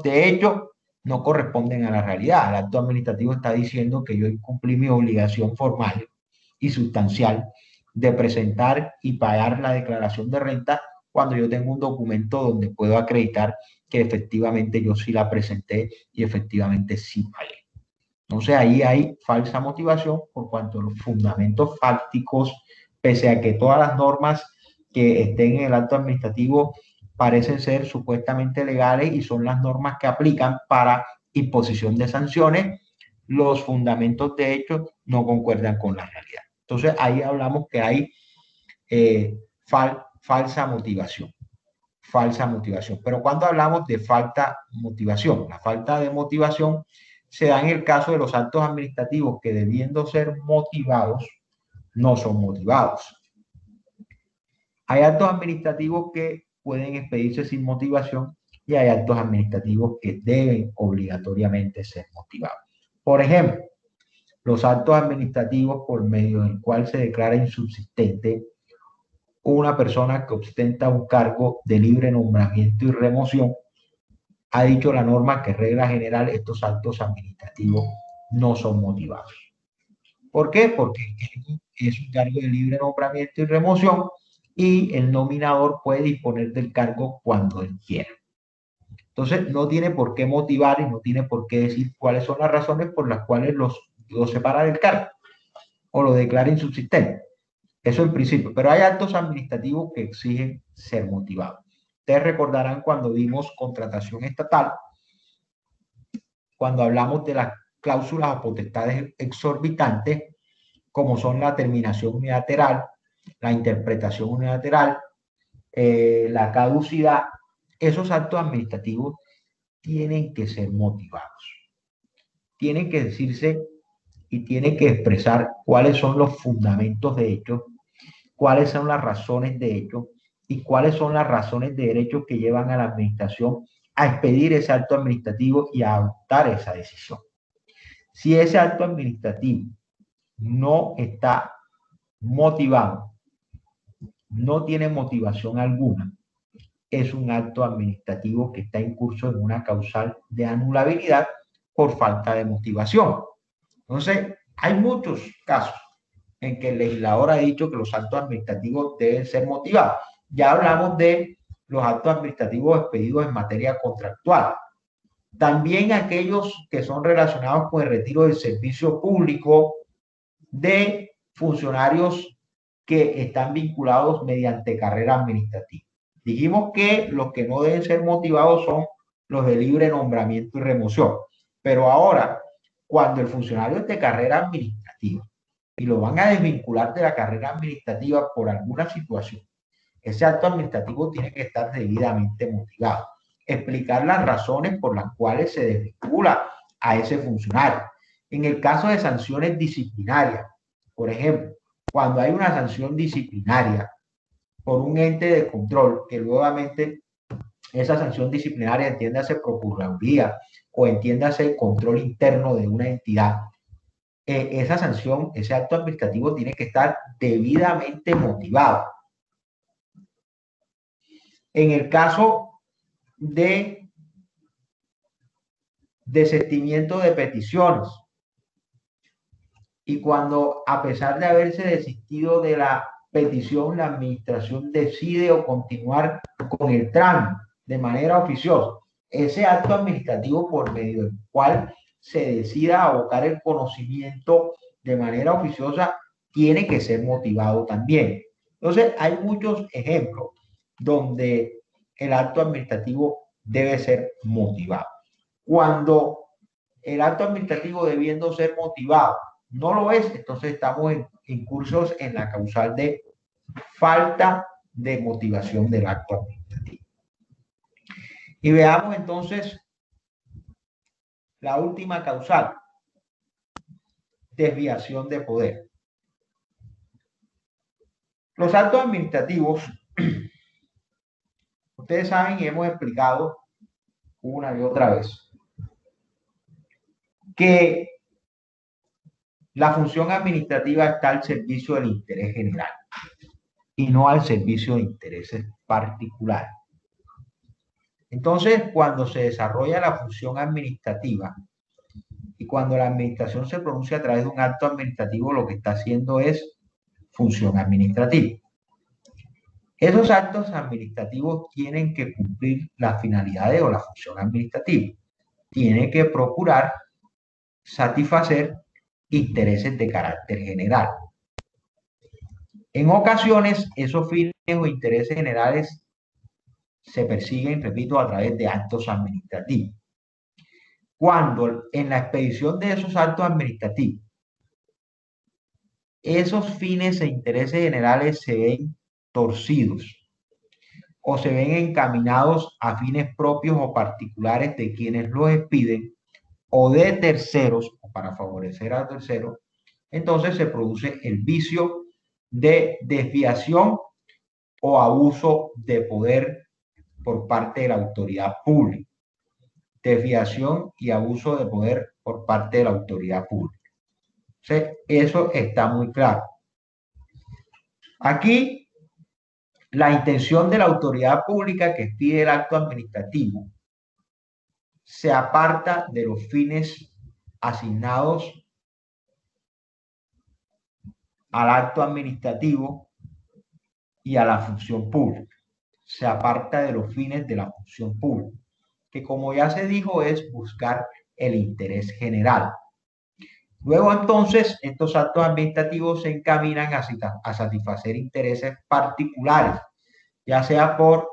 de hecho no corresponden a la realidad. El acto administrativo está diciendo que yo incumplí mi obligación formal y sustancial de presentar y pagar la declaración de renta cuando yo tengo un documento donde puedo acreditar que efectivamente yo sí la presenté y efectivamente sí pagué. Entonces ahí hay falsa motivación por cuanto los fundamentos fácticos, pese a que todas las normas que estén en el acto administrativo parecen ser supuestamente legales y son las normas que aplican para imposición de sanciones, los fundamentos de hecho no concuerdan con la realidad. Entonces ahí hablamos que hay falsa motivación. Pero cuando hablamos de falta motivación, la falta de motivación se da en el caso de los actos administrativos que debiendo ser motivados, no son motivados. Hay actos administrativos que pueden expedirse sin motivación y hay actos administrativos que deben obligatoriamente ser motivados. Por ejemplo, los actos administrativos por medio del cual se declara insubsistente una persona que ostenta un cargo de libre nombramiento y remoción. Ha dicho la norma que regla general estos actos administrativos no son motivados. ¿Por qué? Porque es un cargo de libre nombramiento y remoción y el nominador puede disponer del cargo cuando él quiera. Entonces, no tiene por qué motivar y no tiene por qué decir cuáles son las razones por las cuales los separa del cargo o lo declara insubsistente. Eso en principio. Pero hay actos administrativos que exigen ser motivados. Ustedes recordarán cuando vimos contratación estatal, cuando hablamos de las cláusulas o potestades exorbitantes, como son la terminación unilateral, la interpretación unilateral, la caducidad. Esos actos administrativos tienen que ser motivados. Tienen que decirse y tienen que expresar cuáles son los fundamentos de hecho, cuáles son las razones de hecho y cuáles son las razones de derecho que llevan a la administración a expedir ese acto administrativo y a adoptar esa decisión. Si ese acto administrativo no está motivado, no tiene motivación alguna, es un acto administrativo que está incurso en una causal de anulabilidad por falta de motivación. Entonces, hay muchos casos en que el legislador ha dicho que los actos administrativos deben ser motivados. Ya hablamos de los actos administrativos expedidos en materia contractual. También aquellos que son relacionados con el retiro del servicio público de funcionarios que están vinculados mediante carrera administrativa. Dijimos que los que no deben ser motivados son los de libre nombramiento y remoción. Pero ahora, cuando el funcionario es de carrera administrativa y lo van a desvincular de la carrera administrativa por alguna situación, ese acto administrativo tiene que estar debidamente motivado. Explicar las razones por las cuales se desvincula a ese funcionario. En el caso de sanciones disciplinarias, por ejemplo, cuando hay una sanción disciplinaria por un ente de control, que nuevamente esa sanción disciplinaria, entiéndase procuraduría o entiéndase control interno de una entidad, esa sanción, ese acto administrativo tiene que estar debidamente motivado. En el caso de desistimiento de peticiones, y cuando a pesar de haberse desistido de la petición, la administración decide o continuar con el trámite de manera oficiosa, ese acto administrativo por medio del cual se decida abocar el conocimiento de manera oficiosa tiene que ser motivado también. Entonces, hay muchos ejemplos donde el acto administrativo debe ser motivado. Cuando el acto administrativo debiendo ser motivado no lo es, entonces estamos en cursos en la causal de falta de motivación del acto administrativo. Y veamos entonces la última causal, desviación de poder. Los actos administrativos, ustedes saben y hemos explicado una y otra vez que la función administrativa está al servicio del interés general y no al servicio de intereses particulares. Entonces, cuando se desarrolla la función administrativa y cuando la administración se pronuncia a través de un acto administrativo, lo que está haciendo es función administrativa. Esos actos administrativos tienen que cumplir las finalidades o la función administrativa. Tienen que procurar satisfacer intereses de carácter general. En ocasiones, esos fines o intereses generales se persiguen, repito, a través de actos administrativos. Cuando en la expedición de esos actos administrativos, esos fines e intereses generales se ven torcidos o se ven encaminados a fines propios o particulares de quienes los expiden o de terceros, o para favorecer a terceros, entonces se produce el vicio de desviación o abuso de poder por parte de la autoridad pública. Desviación y abuso de poder por parte de la autoridad pública. Entonces, eso está muy claro. Aquí, la intención de la autoridad pública que expide el acto administrativo se aparta de los fines asignados al acto administrativo y a la función pública. Se aparta de los fines de la función pública, que como ya se dijo es buscar el interés general. Luego entonces estos actos administrativos se encaminan a satisfacer intereses particulares, ya sea por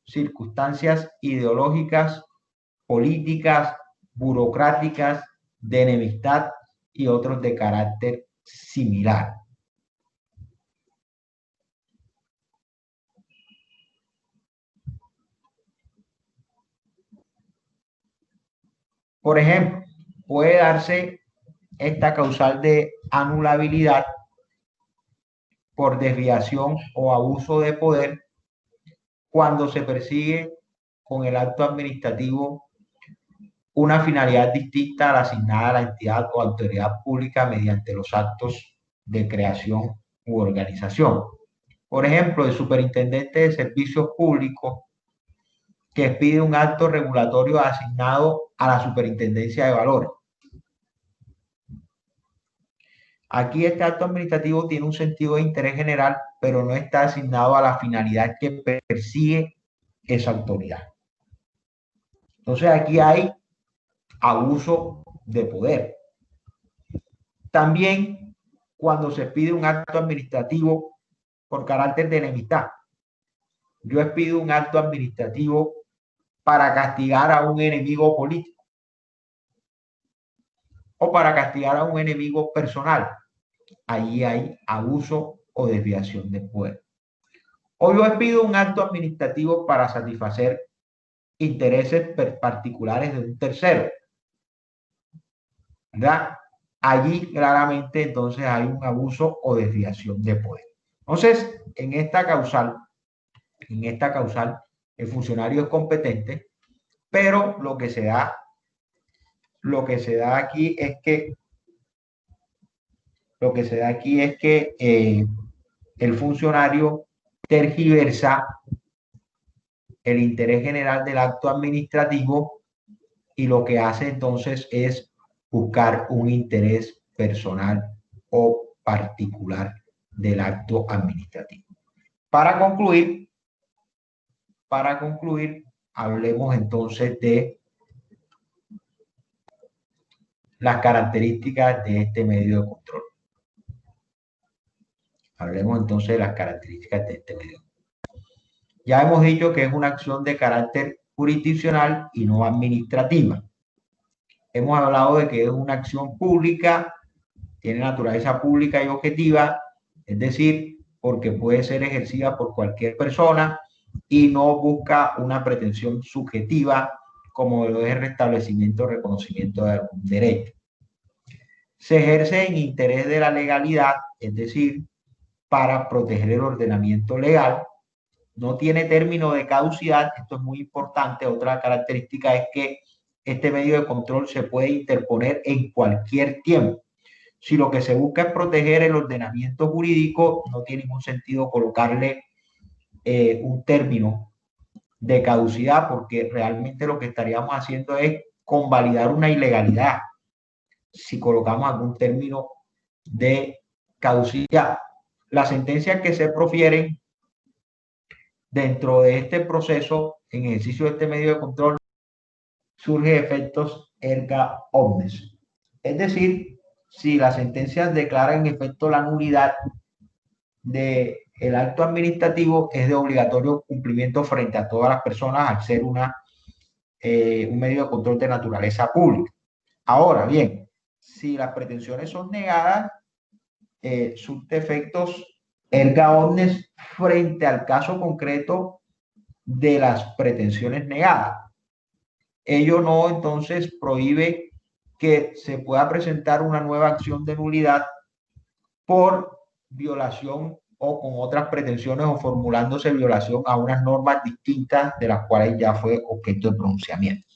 circunstancias ideológicas, políticas, burocráticas, de enemistad y otros de carácter similar. Por ejemplo, puede darse esta causal de anulabilidad por desviación o abuso de poder cuando se persigue con el acto administrativo una finalidad distinta a la asignada a la entidad o autoridad pública mediante los actos de creación u organización. Por ejemplo, el superintendente de servicios públicos que expide un acto regulatorio asignado a la superintendencia de valores. Aquí este acto administrativo tiene un sentido de interés general, pero no está asignado a la finalidad que persigue esa autoridad. Entonces aquí hay abuso de poder. También cuando se pide un acto administrativo por carácter de enemistad. Yo expido un acto administrativo para castigar a un enemigo político o para castigar a un enemigo personal. Allí hay abuso o desviación de poder. O yo expido un acto administrativo para satisfacer intereses particulares de un tercero, ¿verdad? Allí claramente entonces hay un abuso o desviación de poder. Entonces, en esta causal, el funcionario es competente, pero lo que se da aquí es que el funcionario tergiversa el interés general del acto administrativo y lo que hace entonces es buscar un interés personal o particular del acto administrativo. Para concluir, hablemos entonces de las características de este medio de control. Hablemos entonces de las características de este medio. Ya hemos dicho que es una acción de carácter jurisdiccional y no administrativa. Hemos hablado de que es una acción pública, tiene naturaleza pública y objetiva, es decir, porque puede ser ejercida por cualquier persona y no busca una pretensión subjetiva como lo es el restablecimiento o reconocimiento de algún derecho. Se ejerce en interés de la legalidad, es decir, para proteger el ordenamiento legal. No tiene término de caducidad, esto es muy importante. Otra característica es que este medio de control se puede interponer en cualquier tiempo. Si lo que se busca es proteger el ordenamiento jurídico, no tiene ningún sentido colocarle un término de caducidad, porque realmente lo que estaríamos haciendo es convalidar una ilegalidad si colocamos algún término de caducidad. Las sentencias que se profieren dentro de este proceso, en ejercicio de este medio de control, surge efectos erga omnes. Es decir, si las sentencias declaran en efecto la nulidad del acto administrativo, es de obligatorio cumplimiento frente a todas las personas al ser un medio de control de naturaleza pública. Ahora bien, si las pretensiones son negadas, surte efectos erga omnes frente al caso concreto de las pretensiones negadas. Ello no entonces prohíbe que se pueda presentar una nueva acción de nulidad por violación o con otras pretensiones o formulándose violación a unas normas distintas de las cuales ya fue objeto de pronunciamiento.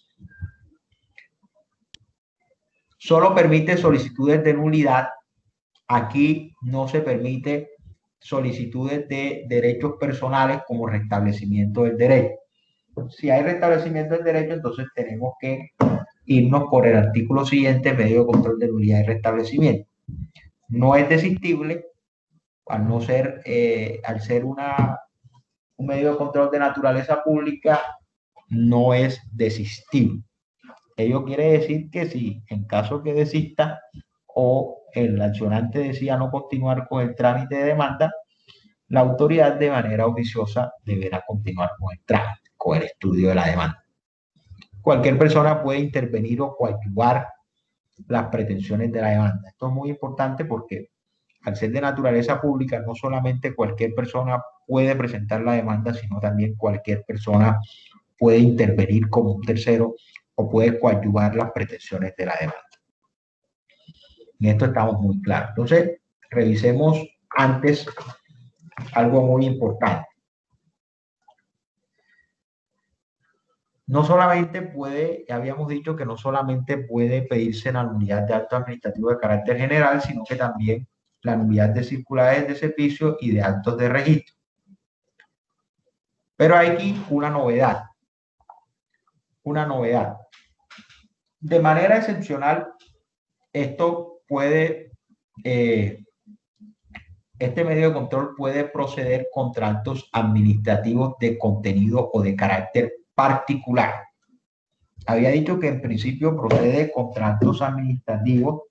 Solo permite solicitudes de nulidad. Aquí no se permite solicitudes de derechos personales como restablecimiento del derecho. Si hay restablecimiento del derecho, entonces tenemos que irnos por el artículo siguiente, medio de control de nulidad y restablecimiento. No es desistible, al ser un medio de control de naturaleza pública, no es desistible. Ello quiere decir que si en caso que desista o el accionante decida no continuar con el trámite de demanda, la autoridad de manera oficiosa deberá continuar con el trámite, con el estudio de la demanda. Cualquier persona puede intervenir o coadyuvar las pretensiones de la demanda. Esto es muy importante porque al ser de naturaleza pública, no solamente cualquier persona puede presentar la demanda, sino también cualquier persona puede intervenir como un tercero o puede coadyuvar las pretensiones de la demanda. En esto estamos muy claros. Entonces, revisemos antes algo muy importante. No solamente puede, ya habíamos dicho que no solamente puede pedirse la nulidad de acto administrativo de carácter general, sino que también la nulidad de circulares de servicio y de actos de registro. Pero hay aquí una novedad. De manera excepcional, este medio de control puede proceder contra actos administrativos de contenido o de carácter particular. Había dicho que en principio procede contra actos administrativos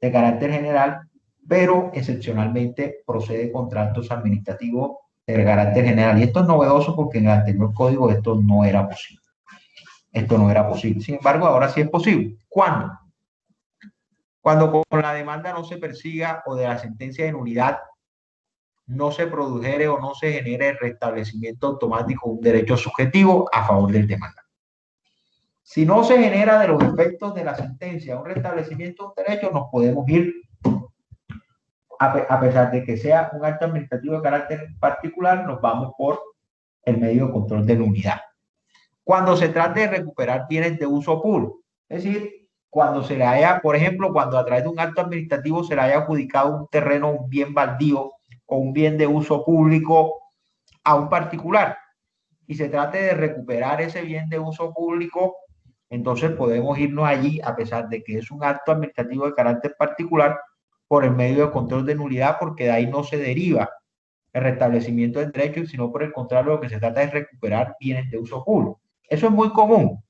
de carácter general pero excepcionalmente procede contra actos administrativos de carácter general. Y esto es novedoso porque en el anterior código esto no era posible. Esto no era posible. Sin embargo, ahora sí es posible. ¿Cuándo? Cuando con la demanda no se persiga o de la sentencia de nulidad no se produjere o no se genere el restablecimiento automático de un derecho subjetivo a favor del demandante. Si no se genera de los efectos de la sentencia un restablecimiento de un derecho, nos podemos ir, a pesar de que sea un acto administrativo de carácter particular, nos vamos por el medio de control de nulidad. Cuando se trate de recuperar bienes de uso público, es decir, cuando se le haya, por ejemplo, cuando a través de un acto administrativo se le haya adjudicado un terreno, un bien baldío o un bien de uso público a un particular y se trate de recuperar ese bien de uso público, entonces podemos irnos allí, a pesar de que es un acto administrativo de carácter particular, por el medio de control de nulidad, porque de ahí no se deriva el restablecimiento del derecho, sino por el contrario, lo que se trata es recuperar bienes de uso público. Eso es muy común.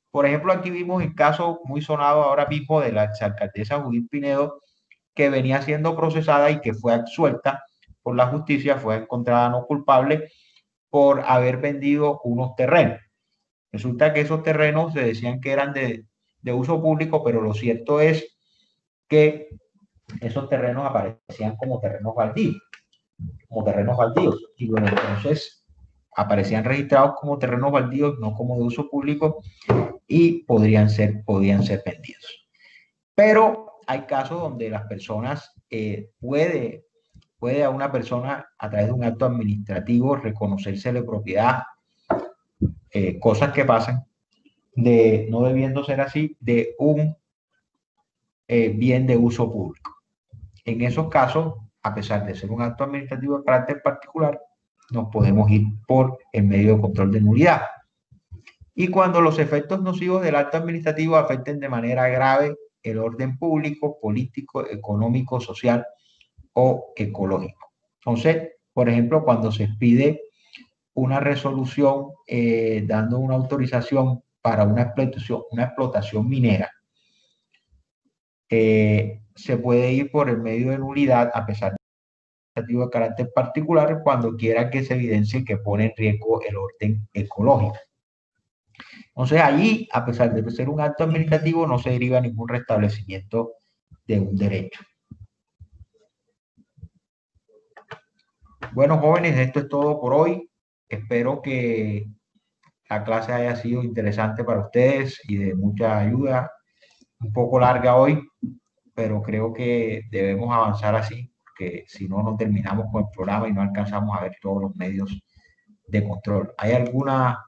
Por ejemplo, aquí vimos el caso muy sonado ahora mismo de la exalcaldesa Judith Pinedo, que venía siendo procesada y que fue absuelta por la justicia, fue encontrada no culpable por haber vendido unos terrenos. Resulta que esos terrenos se decían que eran de uso público, pero lo cierto es que esos terrenos aparecían como terrenos baldíos, y bueno, entonces aparecían registrados como terrenos baldíos, no como de uso público, y podían ser vendidos. Pero hay casos donde las personas, puede a una persona a través de un acto administrativo reconocérsele propiedad, cosas que pasan, de no debiendo ser así, de un bien de uso público. En esos casos, a pesar de ser un acto administrativo de carácter particular, nos podemos ir por el medio de control de nulidad. Y cuando los efectos nocivos del acto administrativo afecten de manera grave el orden público, político, económico, social o ecológico. Entonces, por ejemplo, cuando se pide una resolución dando una autorización para una explotación minera, se puede ir por el medio de nulidad a pesar de carácter particular cuando quiera que se evidencie que pone en riesgo el orden ecológico. Entonces allí, a pesar de ser un acto administrativo, no se deriva ningún restablecimiento de un derecho. Bueno, jóvenes, esto es todo por hoy. Espero que la clase haya sido interesante para ustedes y de mucha ayuda. Un poco larga hoy, pero creo que debemos avanzar así, porque si no, no terminamos con el programa y no alcanzamos a ver todos los medios de control. ¿Hay alguna